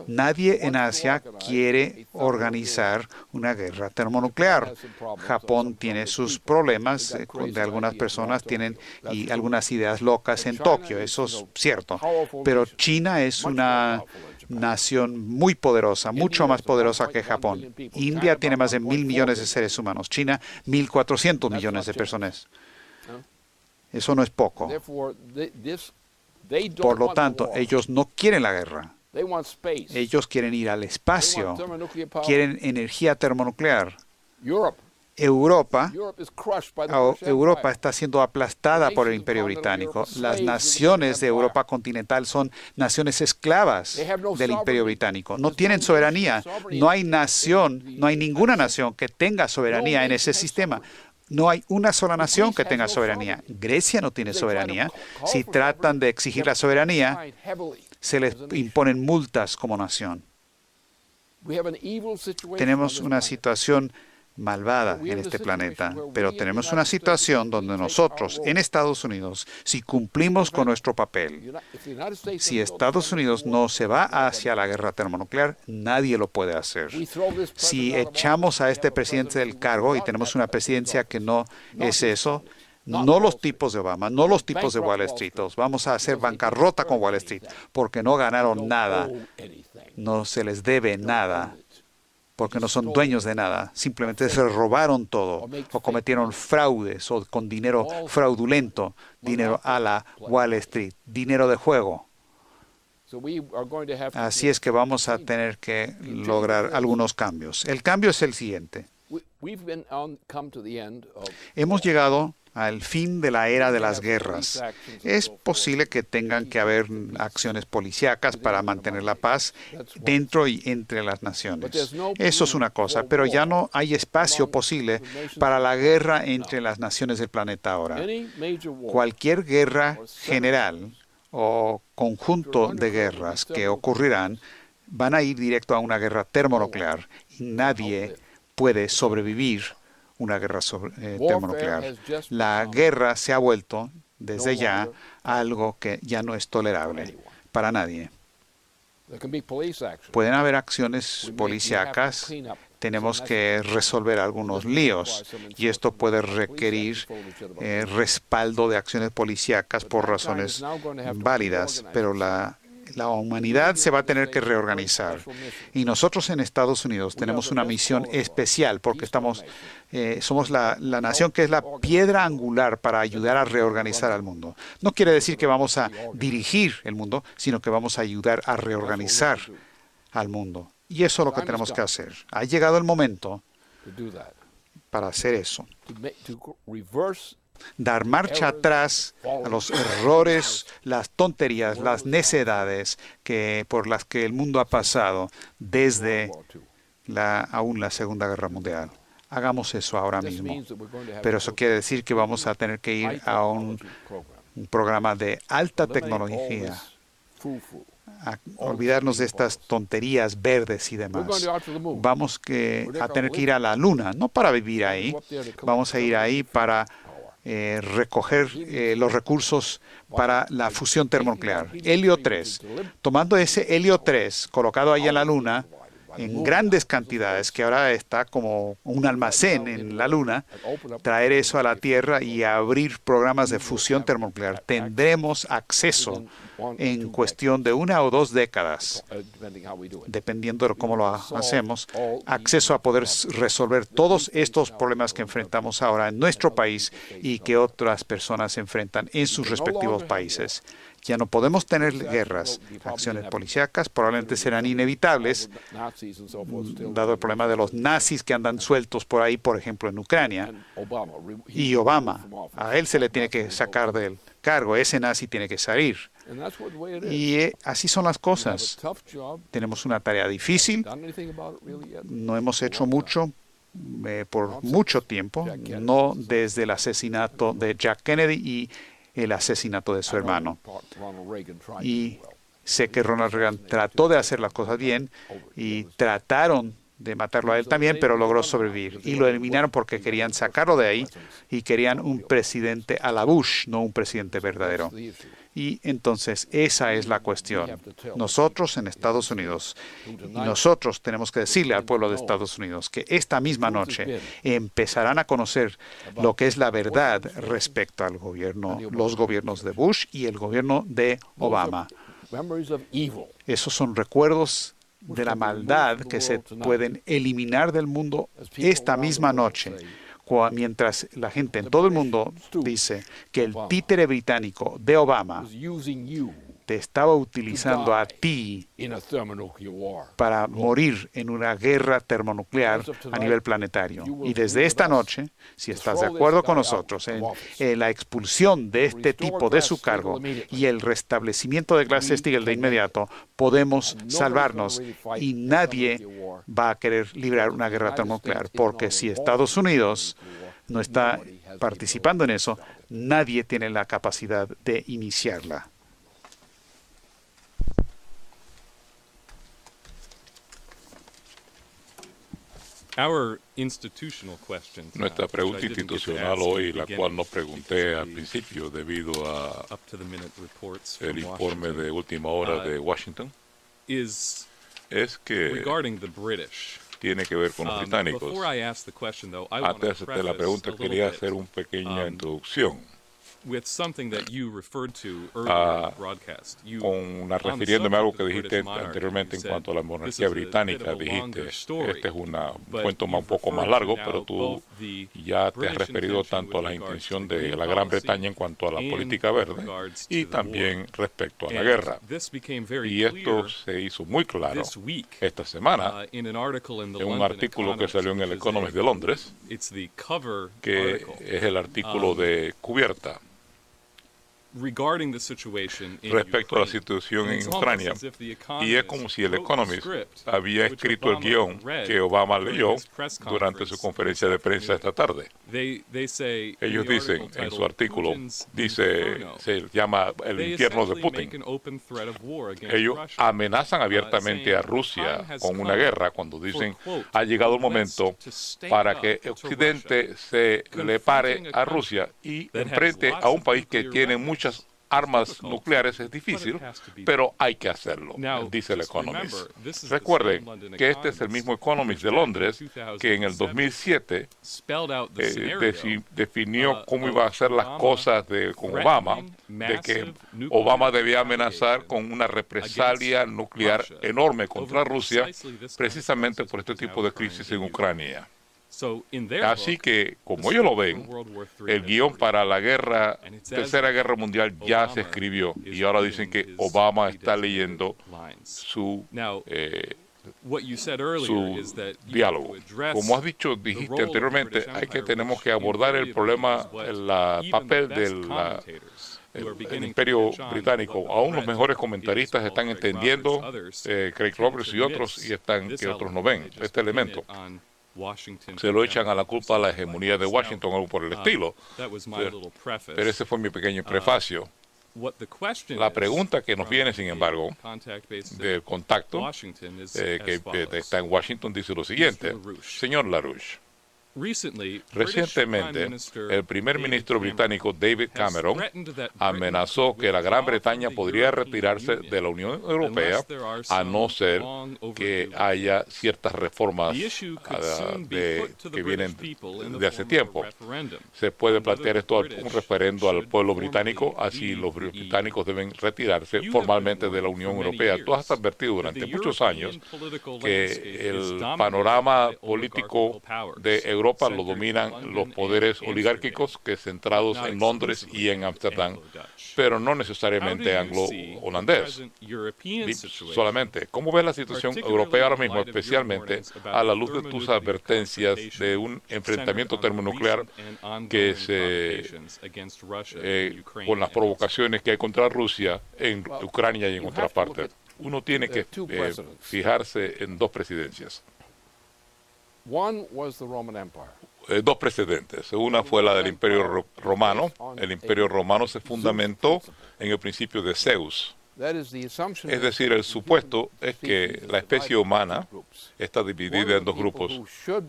Nadie en Asia quiere organizar una guerra termonuclear. Japón tiene sus problemas, donde algunas personas tienen y algunas ideas locas en Tokio. Eso es cierto. Pero China es una nación muy poderosa, mucho más poderosa que Japón. India tiene más de 1.000 millones de seres humanos. China, 1.400 millones de personas. Eso no es poco. Por lo tanto, ellos no quieren la guerra. Ellos quieren ir al espacio. Quieren energía termonuclear. Europa está siendo aplastada por el Imperio Británico. Las naciones de Europa continental son naciones esclavas del Imperio Británico. No tienen soberanía. No hay ninguna nación que tenga soberanía en ese sistema. No hay una sola nación que tenga soberanía. Grecia no tiene soberanía. Si tratan de exigir la soberanía, se les imponen multas como nación. Tenemos una situación malvada en este planeta, pero tenemos una situación donde nosotros, en Estados Unidos, si cumplimos con nuestro papel, si Estados Unidos no se va hacia la guerra termonuclear, nadie lo puede hacer. Si echamos a este presidente del cargo y tenemos una presidencia que no es eso, no los tipos de Obama, no los tipos de Wall Street, vamos a hacer bancarrota con Wall Street, porque no ganaron nada, no se les debe nada, porque no son dueños de nada, simplemente se robaron todo o cometieron fraudes o con dinero fraudulento, dinero a la Wall Street, dinero de juego. Así es que vamos a tener que lograr algunos cambios. El cambio es el siguiente. Hemos llegado al fin de la era de las guerras. Es posible que tengan que haber acciones policíacas para mantener la paz dentro y entre las naciones. Eso es una cosa, pero ya no hay espacio posible para la guerra entre las naciones del planeta ahora. Cualquier guerra general o conjunto de guerras que ocurrirán van a ir directo a una guerra termonuclear y nadie puede sobrevivir una guerra termonuclear. La guerra se ha vuelto desde ya algo que ya no es tolerable para nadie. Pueden haber acciones policíacas. Tenemos que resolver algunos líos y esto puede requerir respaldo de acciones policíacas por razones válidas, pero la humanidad se va a tener que reorganizar. Y nosotros en Estados Unidos tenemos una misión especial porque somos la nación que es la piedra angular para ayudar a reorganizar al mundo. No quiere decir que vamos a dirigir el mundo, sino que vamos a ayudar a reorganizar al mundo. Y eso es lo que tenemos que hacer. Ha llegado el momento para hacer eso. Dar marcha atrás a los errores, las tonterías, las necedades por las que el mundo ha pasado desde aún la Segunda Guerra Mundial. Hagamos eso ahora mismo. Pero eso quiere decir que vamos a tener que ir a un programa de alta tecnología, a olvidarnos de estas tonterías verdes y demás. Vamos a tener que ir a la Luna, no para vivir ahí, vamos a ir ahí para recoger los recursos para la fusión termonuclear. Helio 3. Tomando ese helio 3 colocado ahí en la Luna, en grandes cantidades, que ahora está como un almacén en la Luna, traer eso a la Tierra y abrir programas de fusión termonuclear. Tendremos acceso en cuestión de 1 o 2 décadas, dependiendo de cómo lo hacemos, acceso a poder resolver todos estos problemas que enfrentamos ahora en nuestro país y que otras personas enfrentan en sus respectivos países. Ya no podemos tener guerras. Acciones policíacas probablemente serán inevitables, dado el problema de los nazis que andan sueltos por ahí, por ejemplo, en Ucrania. Y Obama, a él se le tiene que sacar del cargo, ese nazi tiene que salir. Y así son las cosas. Tenemos una tarea difícil, no hemos hecho mucho, por mucho tiempo, no desde el asesinato de Jack Kennedy y el asesinato de su hermano. Y sé que Ronald Reagan trató de hacer las cosas bien y trataron de matarlo a él también, pero logró sobrevivir. Y lo eliminaron porque querían sacarlo de ahí y querían un presidente a la Bush, no un presidente verdadero. Y entonces esa es la cuestión. Nosotros en Estados Unidos, y nosotros tenemos que decirle al pueblo de Estados Unidos que esta misma noche empezarán a conocer lo que es la verdad respecto al gobierno, los gobiernos de Bush y el gobierno de Obama. Esos son recuerdos de la maldad que se pueden eliminar del mundo esta misma noche, mientras la gente en todo el mundo dice que el títere británico de Obama te estaba utilizando a ti para morir en una guerra termonuclear a nivel planetario. Y desde esta noche, si estás de acuerdo con nosotros en la expulsión de este tipo de su cargo y el restablecimiento de Glass-Steagall de inmediato, podemos salvarnos y nadie va a querer librar una guerra termonuclear, porque si Estados Unidos no está participando en eso, nadie tiene la capacidad de iniciarla. Nuestra pregunta institucional hoy, la cual no pregunté al principio debido a el informe de última hora de Washington, es que tiene que ver con los británicos. Antes de hacerte la pregunta, quería hacer una pequeña introducción. Refiriéndome a algo que dijiste anteriormente en cuanto a la monarquía británica, dijiste, este es un cuento un poco más largo, pero tú ya te has referido tanto a la intención de la Gran Bretaña en cuanto a la política verde y también respecto a la guerra. Y esto se hizo muy claro esta semana en un artículo que salió en el Economist de Londres, que es el artículo de cubierta respecto a la situación en Ucrania. Y es como si el Economist había escrito el guión que Obama leyó durante su conferencia de prensa esta tarde. Ellos dicen en su artículo, se llama El infierno de Putin. Ellos amenazan abiertamente a Rusia con una guerra cuando dicen, ha llegado el momento para que Occidente se le pare a Rusia y enfrente a un país que tiene muchas armas nucleares. Es difícil, pero hay que hacerlo, dice el Economist. Recuerden que este es el mismo Economist de Londres que en el 2007 definió cómo iba a hacer las cosas con Obama, de que Obama debía amenazar con una represalia nuclear enorme contra Rusia, precisamente por este tipo de crisis en Ucrania. Así que, como ellos lo ven, el guión para la Tercera Guerra Mundial ya se escribió y ahora dicen que Obama está leyendo su diálogo. Como dijiste anteriormente, tenemos que abordar el problema, el papel del el Imperio Británico. Aún los mejores comentaristas están entendiendo, Craig Roberts y otros, y que otros no ven este elemento. Se lo echan a la culpa a la hegemonía de Washington o algo por el estilo. Pero ese fue mi pequeño prefacio. La pregunta que nos viene, sin embargo, del contacto que está en Washington dice lo siguiente. Señor LaRouche, recientemente, el primer ministro británico David Cameron amenazó que la Gran Bretaña podría retirarse de la Unión Europea a no ser que haya ciertas reformas que vienen de hace tiempo. Se puede plantear esto un referendo al pueblo británico, así los británicos deben retirarse formalmente de la Unión Europea. Tú has advertido durante muchos años que el panorama político de Europa lo dominan los poderes oligárquicos que centrados en Londres y en Ámsterdam, pero no necesariamente anglo-holandés. Solamente, ¿cómo ves la situación europea ahora mismo, especialmente a la luz de tus advertencias de un enfrentamiento termonuclear con las provocaciones que hay contra Rusia en Ucrania y en otras partes? Uno tiene que fijarse en dos presidencias. Dos precedentes. Una fue la del Imperio Romano. El Imperio Romano se fundamentó en el principio de Zeus. Es decir, el supuesto es que la especie humana está dividida en dos grupos.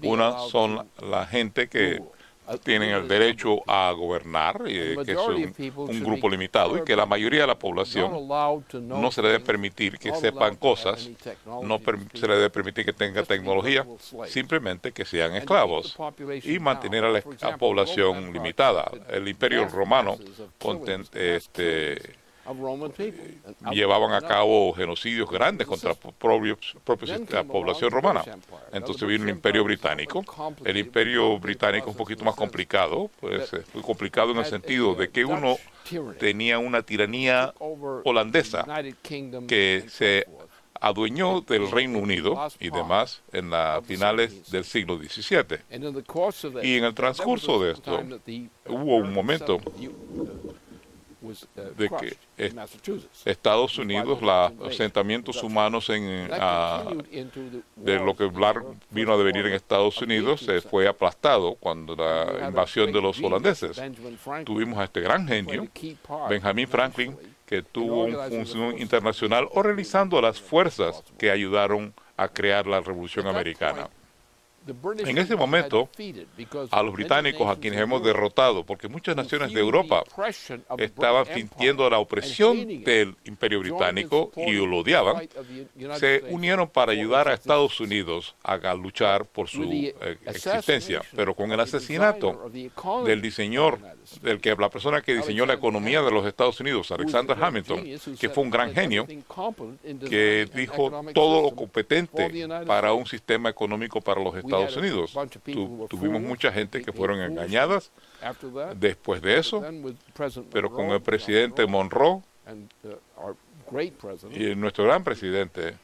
Una son la gente que tienen el derecho a gobernar, que es un grupo limitado, y que la mayoría de la población no se le debe permitir que sepan cosas, no se le debe permitir que tengan tecnología, simplemente que sean esclavos, y mantener a la población limitada. El Imperio Romano llevaban a cabo genocidios grandes contra la población romana. Entonces vino el Imperio Británico. El Imperio Británico es un poquito más complicado, pues muy complicado en el sentido de que uno tenía una tiranía holandesa que se adueñó del Reino Unido y demás en las finales del siglo XVII. Y en el transcurso de esto hubo un momento de que Estados Unidos, los asentamientos humanos de lo que vino a devenir en Estados Unidos se fue aplastado cuando la invasión de los holandeses. Tuvimos a este gran genio, Benjamin Franklin, que tuvo una función internacional organizando las fuerzas que ayudaron a crear la Revolución Americana. En ese momento, a los británicos, a quienes hemos derrotado, porque muchas naciones de Europa estaban sintiendo la opresión del Imperio Británico y lo odiaban, se unieron para ayudar a Estados Unidos a luchar por su existencia. Pero con el asesinato del la persona que diseñó la economía de los Estados Unidos, Alexander Hamilton, que fue un gran genio, que dijo todo lo competente para un sistema económico para los Estados Unidos. Tuvimos mucha gente que fueron engañadas después de eso, pero con el presidente Monroe y nuestro gran presidente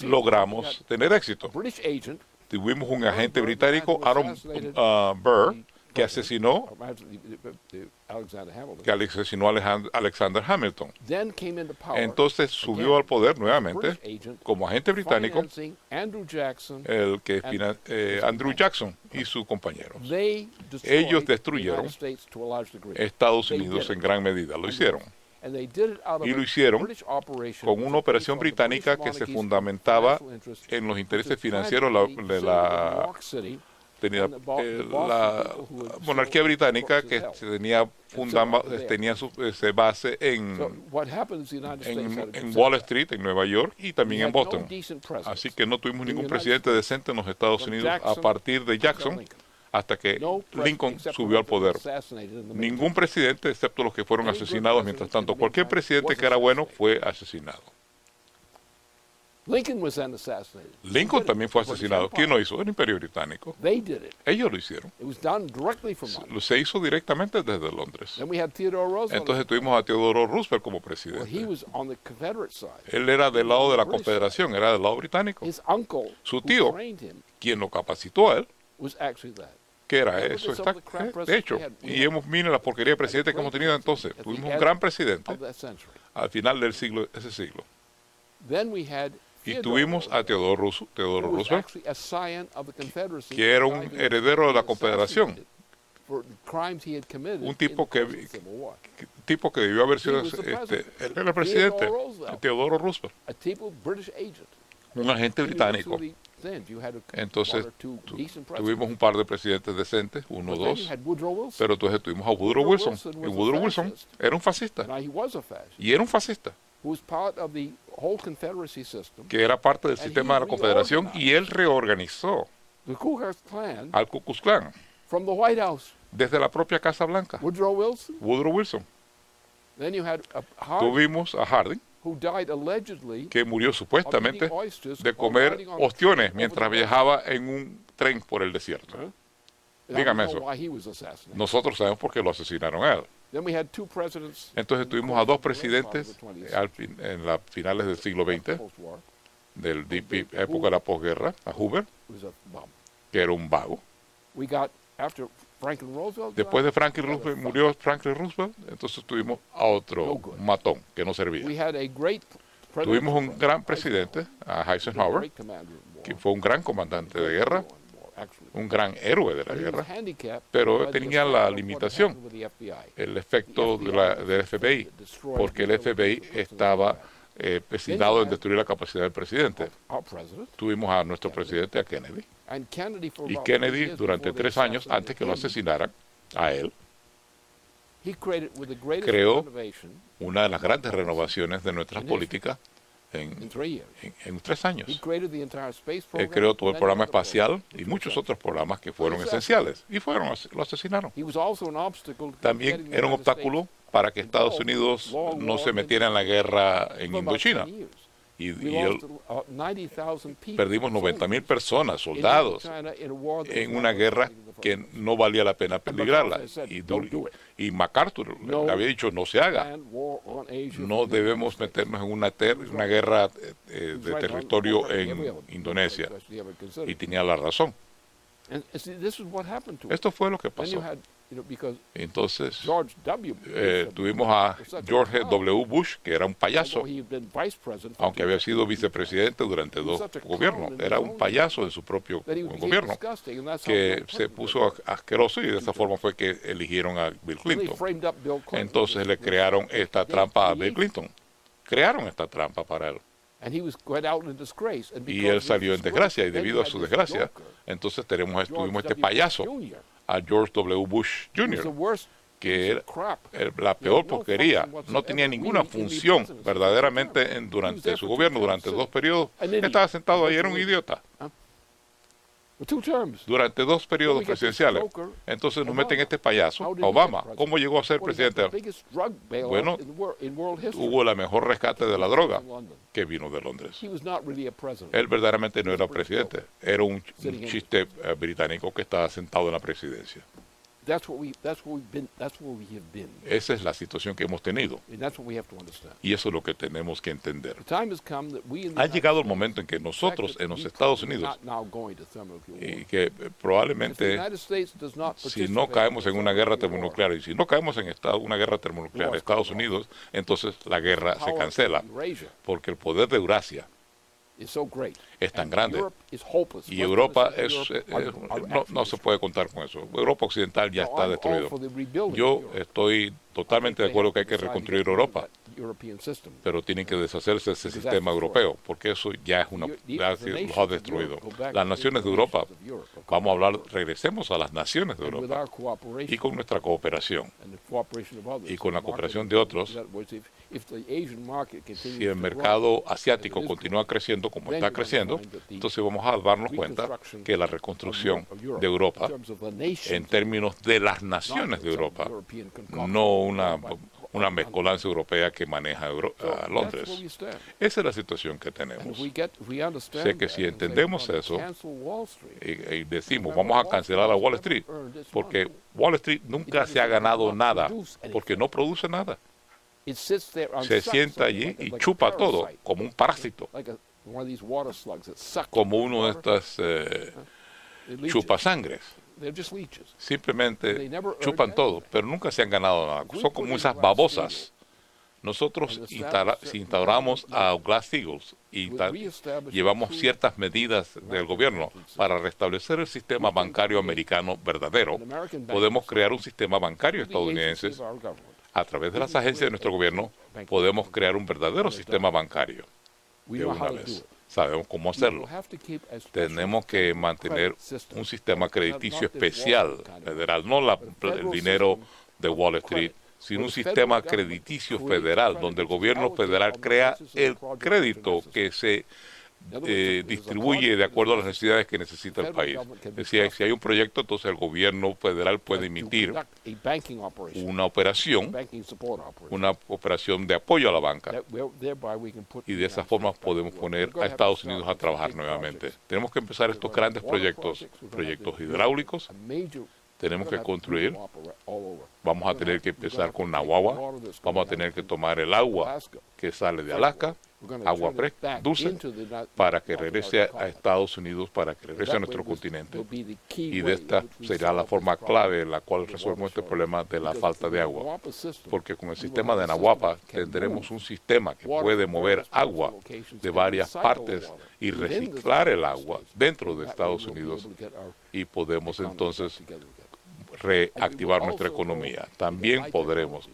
logramos tener éxito. Tuvimos un agente británico, Aaron Burr, que asesinó a Alexander Hamilton. Entonces subió al poder nuevamente como agente británico Andrew Jackson y su compañero. Ellos destruyeron Estados Unidos en gran medida, lo hicieron. Y lo hicieron con una operación británica que se fundamentaba en los intereses financieros de la monarquía británica, que tenía su base en Wall Street, en Nueva York, y también en Boston. Así que no tuvimos ningún presidente decente en los Estados Unidos a partir de Jackson hasta que Lincoln subió al poder. Ningún presidente, excepto los que fueron asesinados mientras tanto. Cualquier presidente que era bueno fue asesinado. Lincoln también fue asesinado. ¿Quién lo hizo? El Imperio Británico. Ellos lo hicieron. Se hizo directamente desde Londres. Entonces tuvimos a Theodore Roosevelt como presidente. Él era del lado de la Confederación, era del lado británico. Su tío, quien lo capacitó a él, que era eso, de hecho. Y miren la porquería de presidente que hemos tenido entonces. Tuvimos un gran presidente al final del siglo, ese siglo. Y tuvimos a Theodore Roosevelt, que era un heredero de la Confederación, un tipo que debió haber sido él era el presidente, Theodore Roosevelt, un agente británico. Entonces tuvimos un par de presidentes decentes, uno o dos, pero entonces tuvimos a Woodrow Wilson, y Woodrow Wilson era un fascista, y era un fascista, que era parte del sistema de la Confederación, y él reorganizó al Ku Klux Klan desde la propia Casa Blanca. Woodrow Wilson. Tuvimos a Harding, que murió supuestamente de comer ostiones mientras viajaba en un tren por el desierto. Dígame eso. Nosotros sabemos por qué lo asesinaron a él. Entonces tuvimos a dos presidentes en las finales del siglo XX, época de la posguerra, a Hoover, que era un vago. Después de murió Franklin Roosevelt, entonces tuvimos a otro matón que no servía. Tuvimos un gran presidente, Eisenhower, que fue un gran comandante de guerra, un gran héroe de la guerra, pero tenía la limitación, el efecto del FBI, porque el FBI estaba empecinado en destruir la capacidad del presidente. Tuvimos a nuestro presidente, a Kennedy, y Kennedy durante 3 años, antes que lo asesinaran a él, creó una de las grandes renovaciones de nuestras políticas en 3 años. Él creó todo el programa espacial y muchos otros programas que fueron esenciales y lo asesinaron. También era un obstáculo para que Estados Unidos no se metiera en la guerra en Indochina. Y perdimos 90,000 personas, soldados, en una guerra que no valía la pena peligrarla. Y MacArthur le había dicho, no se haga. No debemos meternos en una guerra de territorio en Indonesia. Y tenía la razón. Esto fue lo que pasó. Entonces, tuvimos a George W. Bush, que era un payaso, aunque había sido vicepresidente durante 2 gobiernos. Era un payaso en su propio gobierno, que se puso asqueroso y de esa forma fue que eligieron a Bill Clinton. Entonces le crearon esta trampa a Bill Clinton. Crearon esta trampa para él. Y él salió en desgracia, y debido a su desgracia, entonces tuvimos este payaso, a George W. Bush Jr., que era la peor porquería. No tenía ninguna función verdaderamente durante su gobierno, durante 2 periodos. Estaba sentado ahí, era un idiota. Durante 2 periodos presidenciales. Entonces nos meten este payaso, a Obama. ¿Cómo llegó a ser presidente? Bueno, tuvo la mejor rescate de la droga, que vino de Londres. Él verdaderamente no era presidente, era un chiste británico que estaba sentado en la presidencia. Esa es la situación que hemos tenido. Y eso es lo que tenemos que entender. Ha llegado el momento en que nosotros en los Estados Unidos, y que probablemente si no caemos en una guerra termonuclear, y si no caemos en una guerra termonuclear en Estados Unidos, entonces la guerra se cancela, porque el poder de Eurasia es tan grande y Europa no se puede contar con eso. Europa occidental ya está destruido. Yo estoy totalmente de acuerdo que hay que reconstruir Europa, pero tienen que deshacerse de ese sistema europeo, porque eso ya es los ha destruido. Las naciones de Europa, regresemos a las naciones de Europa, y con nuestra cooperación y con la cooperación de otros. Si el mercado asiático continúa creciendo como está creciendo, entonces vamos a darnos cuenta que la reconstrucción de Europa, en términos de las naciones de Europa, no una mezcolanza europea que maneja a Londres. Esa es la situación que tenemos. Sé que si entendemos eso y decimos, vamos a cancelar a Wall Street, porque Wall Street nunca se ha ganado nada, porque no produce nada. Se sienta allí y chupa todo, como un parásito, como uno de estas chupasangres. Simplemente chupan todo, pero nunca se han ganado nada. Son como esas babosas. Nosotros instauramos a Glass-Steagall y llevamos ciertas medidas del gobierno para restablecer el sistema bancario americano verdadero. Podemos crear un sistema bancario estadounidense. A través de las agencias de nuestro gobierno podemos crear un verdadero sistema bancario de una vez. Sabemos cómo hacerlo. Tenemos que mantener un sistema crediticio especial, federal, no el dinero de Wall Street, sino un sistema crediticio federal, donde el gobierno federal crea el crédito que se distribuye de acuerdo a las necesidades que necesita el país. Es decir, si hay un proyecto, entonces el gobierno federal puede emitir una operación de apoyo a la banca, y de esa forma podemos poner a Estados Unidos a trabajar nuevamente. Tenemos que empezar estos grandes proyectos hidráulicos. Tenemos que construir. Vamos a tener que empezar con Nawawa. Vamos a tener que tomar el agua que sale de Alaska agua dulce, para que regrese a Estados Unidos, para que regrese a nuestro continente. Y de esta será la forma clave en la cual resolvemos este problema de la falta de agua. Porque con el sistema de Nahuapa tendremos un sistema que puede mover agua de varias partes y reciclar el agua dentro de Estados Unidos, y podemos entonces reactivar nuestra economía. También podremos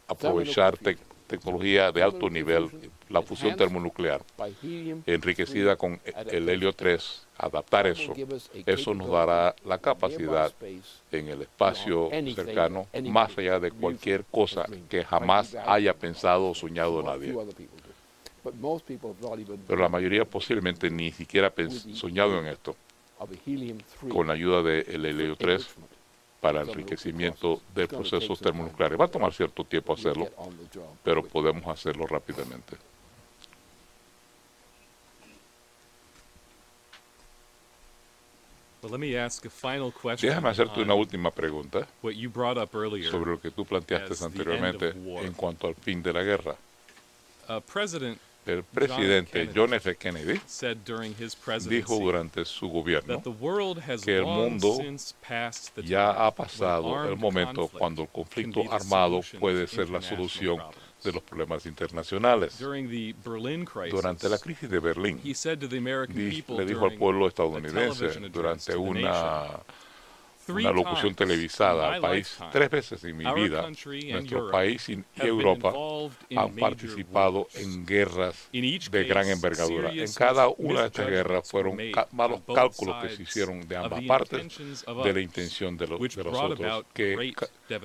aprovechar tecnología de alto nivel, la fusión termonuclear, enriquecida con el helio 3, adaptar eso nos dará la capacidad en el espacio cercano, más allá de cualquier cosa que jamás haya pensado o soñado nadie. Pero la mayoría posiblemente ni siquiera soñado en esto, con la ayuda del helio 3 para el enriquecimiento de procesos termonucleares. Va a tomar cierto tiempo hacerlo, pero podemos hacerlo rápidamente. Déjame hacerte una última pregunta sobre lo que tú planteaste anteriormente en cuanto al fin de la guerra. El presidente John F. Kennedy dijo durante su gobierno que el mundo ya ha pasado el momento cuando el conflicto armado puede ser la solución de los problemas internacionales. Durante la crisis de Berlín, le dijo al pueblo estadounidense durante una locución televisada al país: 3 veces en mi vida, nuestro país y Europa han participado en guerras de gran envergadura. En cada una de estas guerras fueron malos cálculos que se hicieron de ambas partes de la intención de los otros, que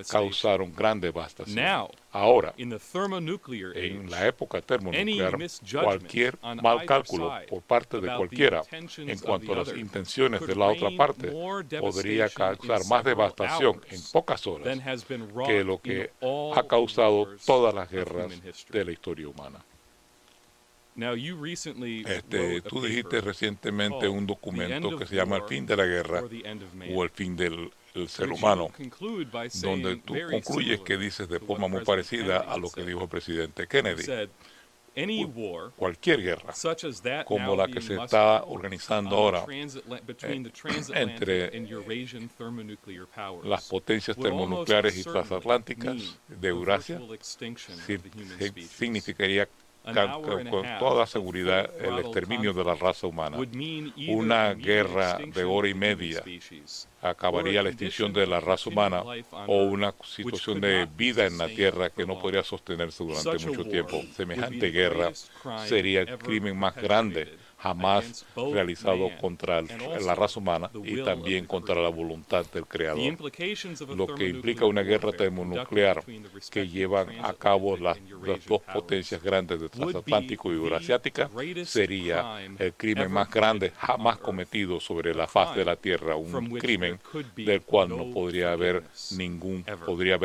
causaron gran devastación. Ahora, en la época termonuclear, cualquier mal cálculo por parte de cualquiera en cuanto a las intenciones de la otra parte podría causar más devastación en pocas horas que lo que ha causado todas las guerras de la historia humana. Tú dijiste recientemente un documento que se llama El fin de la guerra o El fin del ser humano, donde tú concluyes que dices de forma muy parecida a lo que dijo el presidente Kennedy: cualquier guerra, como la que se está organizando ahora entre las potencias termonucleares y transatlánticas de Eurasia, significaría con toda seguridad el exterminio de la raza humana. Una guerra de hora y media acabaría la extinción de la raza humana, o una situación de vida en la Tierra que no podría sostenerse durante mucho tiempo. Semejante guerra sería el crimen más grande jamás realizado contra la raza humana y también contra la voluntad del Creador. Lo que implica una guerra termonuclear que llevan a cabo las 2 potencias grandes de transatlántico y euroasiática sería el crimen más grande jamás cometido sobre la faz de la Tierra, un crimen del cual no podría haber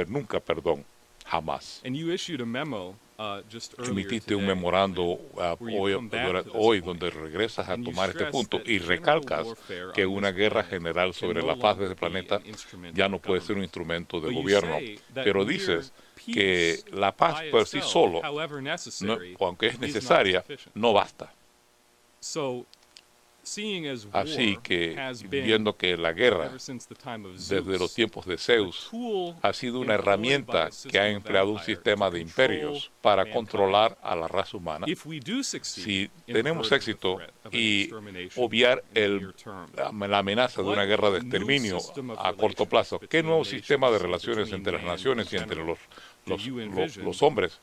nunca perdón, jamás. Emitiste un memorando hoy donde regresas a tomar este punto y recalcas que una guerra general sobre la faz de este planeta ya no puede ser un instrumento de gobierno, pero dices que la paz por sí solo, aunque es necesaria, no basta. Así que, viendo que la guerra, desde los tiempos de Zeus, ha sido una herramienta que ha empleado un sistema de imperios para controlar a la raza humana, si tenemos éxito y obviar la amenaza de una guerra de exterminio a corto plazo, ¿qué nuevo sistema de relaciones entre las naciones y entre los hombres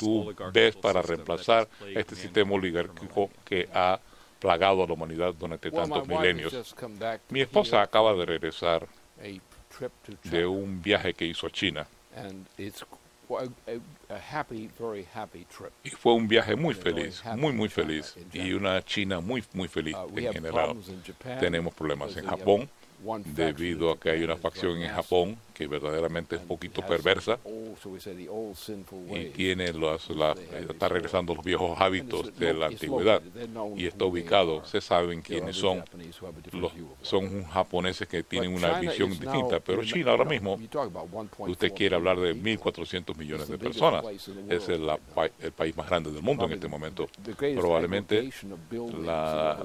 tú ves para reemplazar este sistema oligárquico que ha plagado a la humanidad durante tantos milenios? Mi esposa acaba de regresar de un viaje que hizo a China, y fue un viaje muy feliz, muy feliz, y una China muy feliz en general. Tenemos problemas en Japón debido a que hay una facción en Japón que verdaderamente es un poquito perversa y tiene está regresando los viejos hábitos de la antigüedad y está ubicado, se saben quiénes son, son japoneses que tienen una visión distinta, pero China ahora mismo, usted quiere hablar de 1.400 millones de personas, es el país más grande del mundo en este momento. Probablemente la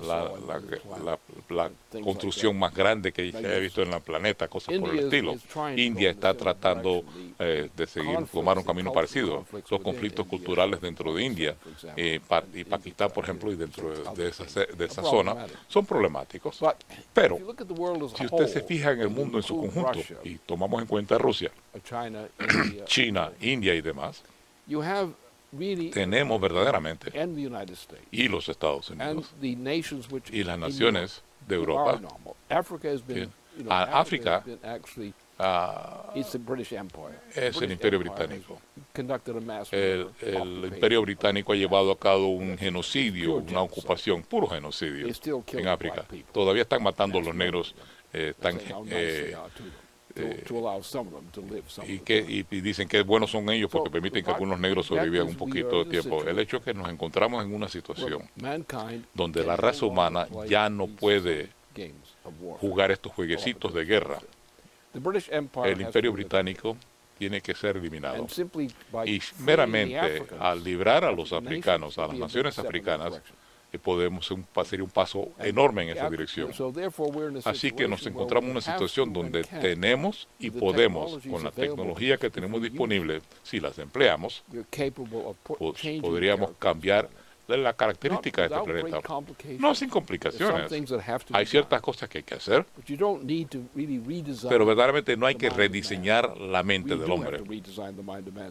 construcción más grande que se haya visto en el planeta, cosas por el estilo. India está tratando de tomar un camino parecido. Los conflictos culturales dentro de India y Pakistán, por ejemplo, y dentro de esa zona, son problemáticos. Pero si usted se fija en el mundo en su conjunto y tomamos en cuenta Rusia, China, India y demás, tenemos verdaderamente, y los Estados Unidos, y las naciones de Europa, África es el Imperio Británico. El Imperio Británico ha llevado a cabo un genocidio, una ocupación, puro genocidio en África. Todavía están matando a los negros, y dicen que buenos son ellos porque permiten que algunos negros sobrevivan un poquito de tiempo. El hecho es que nos encontramos en una situación donde la raza humana ya no puede jugar estos jueguecitos de guerra. El Imperio Británico tiene que ser eliminado. Y meramente al librar a los africanos, a las naciones africanas, sería un paso enorme en esa dirección. Así que nos encontramos en una situación donde tenemos y podemos, con la tecnología que tenemos disponible, si las empleamos, podríamos cambiar la característica de este planeta. No sin complicaciones. Hay ciertas cosas que hay que hacer, pero verdaderamente no hay que rediseñar la mente del hombre.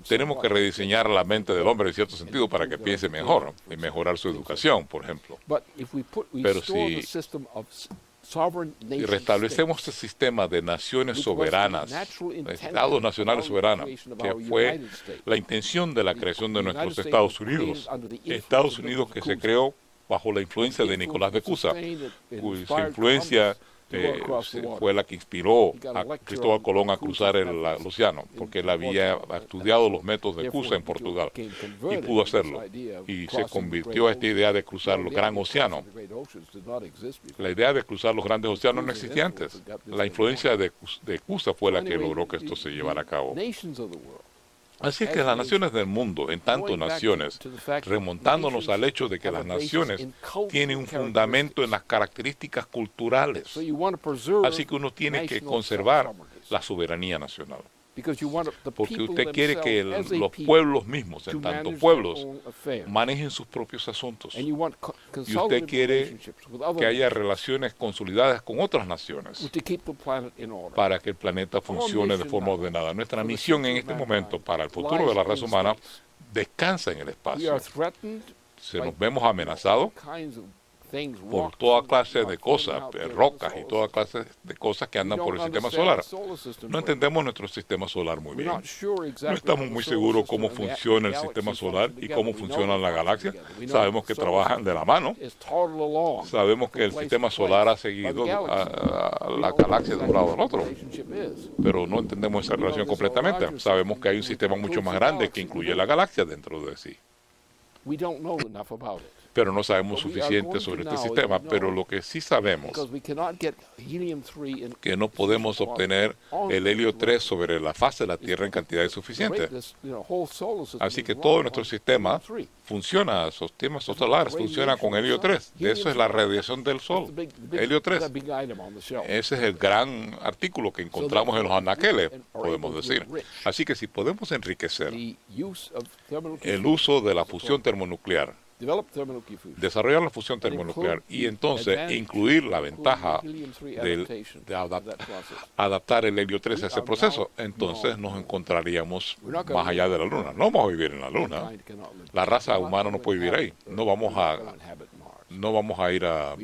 Tenemos que rediseñar la mente del hombre en cierto sentido para que piense mejor y mejorar su educación, por ejemplo. Pero si restablecemos el sistema de naciones soberanas, de estados nacionales soberanos, que fue la intención de la creación de nuestros Estados Unidos que se creó bajo la influencia de Nicolás de Cusa, cuya influencia fue la que inspiró a Cristóbal Colón a cruzar el océano, porque él había estudiado los métodos de Cusa en Portugal y pudo hacerlo. Y se convirtió a esta idea de cruzar el gran océano. La idea de cruzar los grandes océanos no existía antes. La influencia de Cusa fue la que logró que esto se llevara a cabo. Así es que las naciones del mundo, en tanto naciones, remontándonos al hecho de que las naciones tienen un fundamento en las características culturales. Así que uno tiene que conservar la soberanía nacional. Porque usted quiere que los pueblos mismos, en tanto pueblos, manejen sus propios asuntos. Y usted quiere que haya relaciones consolidadas con otras naciones para que el planeta funcione de forma ordenada. Nuestra misión en este momento para el futuro de la raza humana descansa en el espacio. Nos vemos amenazados por toda clase de cosas, rocas y toda clase de cosas que andan por el sistema solar. No entendemos nuestro sistema solar muy bien. No estamos muy seguros cómo funciona el sistema solar y cómo funciona la galaxia. Sabemos que trabajan de la mano. Sabemos que el sistema solar ha seguido a la galaxia de un lado al otro. Pero no entendemos esa relación completamente. Sabemos que hay un sistema mucho más grande que incluye la galaxia dentro de sí. Pero no sabemos suficiente sobre este sistema. Pero lo que sí sabemos que no podemos obtener el helio 3 sobre la faz de la Tierra en cantidades suficientes. Así que todo nuestro sistema funciona, los sistemas solares funcionan con helio 3. Eso es la radiación del Sol, helio 3. Ese es el gran artículo que encontramos en los anaqueles, podemos decir. Así que si podemos enriquecer el uso de la fusión termonuclear, desarrollar la fusión termonuclear y entonces incluir la ventaja de adaptar el helio 3 a ese proceso, entonces nos encontraríamos más allá de la Luna. No vamos a vivir en la Luna. La raza humana no puede vivir ahí. No vamos a ir a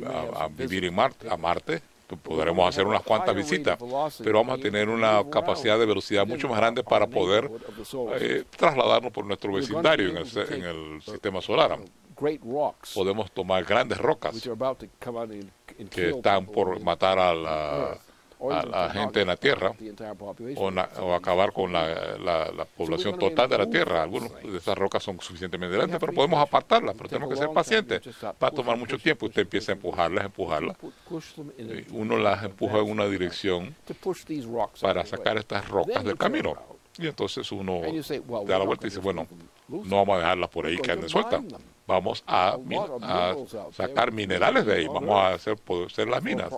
vivir a Marte. Podremos hacer unas cuantas visitas, pero vamos a tener una capacidad de velocidad mucho más grande para poder trasladarnos por nuestro vecindario en el sistema solar. Podemos tomar grandes rocas que están por matar a la gente en la Tierra o acabar con la población total de la Tierra. Algunas de esas rocas son suficientemente grandes, pero podemos apartarlas, pero tenemos que ser pacientes. Va a tomar mucho tiempo. Usted empieza a empujarlas. Uno las empuja en una dirección para sacar estas rocas del camino. Y entonces uno da la vuelta y dice, bueno, no vamos a dejarlas por ahí que anden sueltas. Vamos a sacar minerales de ahí, vamos a poder hacer las minas.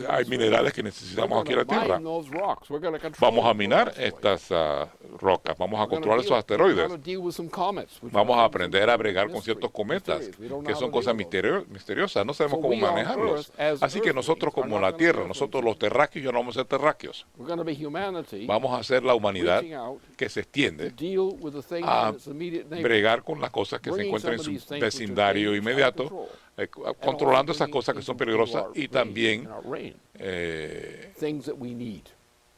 Hay minerales que necesitamos aquí en la Tierra. Vamos a minar estas rocas, vamos a controlar esos asteroides. Vamos a aprender a bregar con ciertos cometas, que son cosas misteriosas, no sabemos cómo manejarlos. Así que nosotros como la Tierra, nosotros los terráqueos ya no vamos a ser terráqueos. Vamos a ser la humanidad que se extiende a bregar con las cosas que se encuentran en su vecindario inmediato, controlando esas cosas que son peligrosas y también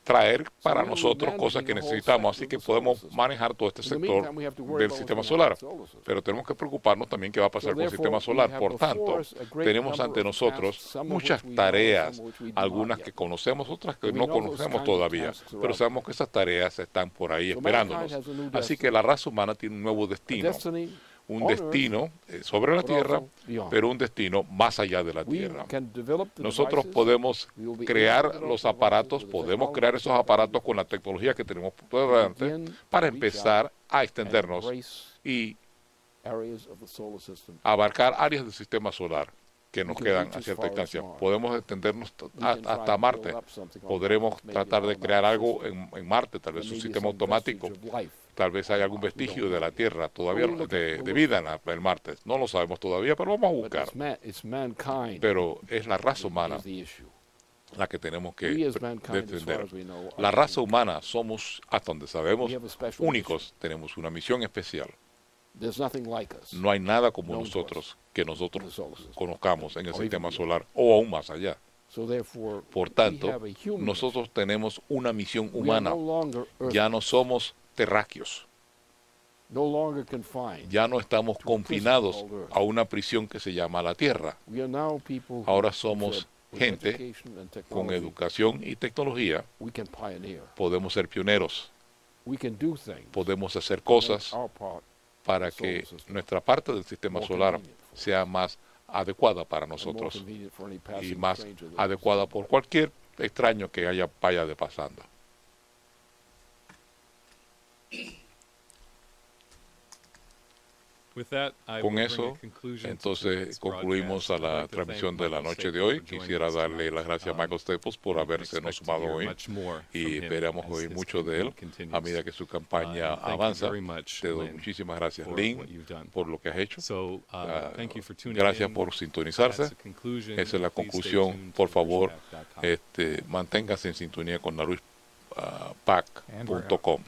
traer para nosotros cosas que necesitamos, así que podemos manejar todo este sector del sistema solar. Pero tenemos que preocuparnos también qué va a pasar con el sistema solar. Por tanto, tenemos ante nosotros muchas tareas, algunas que conocemos, otras que no conocemos todavía, pero sabemos que esas tareas están por ahí esperándonos. Así que la raza humana tiene un nuevo destino. Un destino sobre la Tierra, pero un destino más allá de la Tierra. Nosotros podemos crear los aparatos, podemos crear esos aparatos con la tecnología que tenemos por delante para empezar a extendernos y abarcar áreas del sistema solar que nos quedan a cierta distancia. Podemos extendernos hasta Marte. Podremos tratar de crear algo en Marte, tal vez un sistema automático. Tal vez hay algún vestigio de la Tierra todavía de vida en el Marte. No lo sabemos todavía, pero vamos a buscar. Pero es la raza humana la que tenemos que defender. La raza humana somos, hasta donde sabemos, únicos. Tenemos una misión especial. No hay nada como nosotros que nosotros conozcamos en el sistema solar o aún más allá. Por tanto, nosotros tenemos una misión humana. Ya no somos terráqueos. Ya no estamos confinados a una prisión que se llama la Tierra. Ahora somos gente con educación y tecnología. Podemos ser pioneros. Podemos hacer cosas para que nuestra parte del sistema solar sea más adecuada para nosotros y más adecuada por cualquier extraño que vaya de pasando. Con eso, entonces concluimos a la transmisión de la noche de hoy. Quisiera darle las gracias a Michael Staples por haberse nos sumado hoy y esperamos oír mucho de él a medida que su campaña avanza. Te doy muchísimas gracias, Lynn, por lo que has hecho. Gracias por sintonizarse. Esa es la conclusión. Por favor, manténgase en sintonía con naruishpac.com.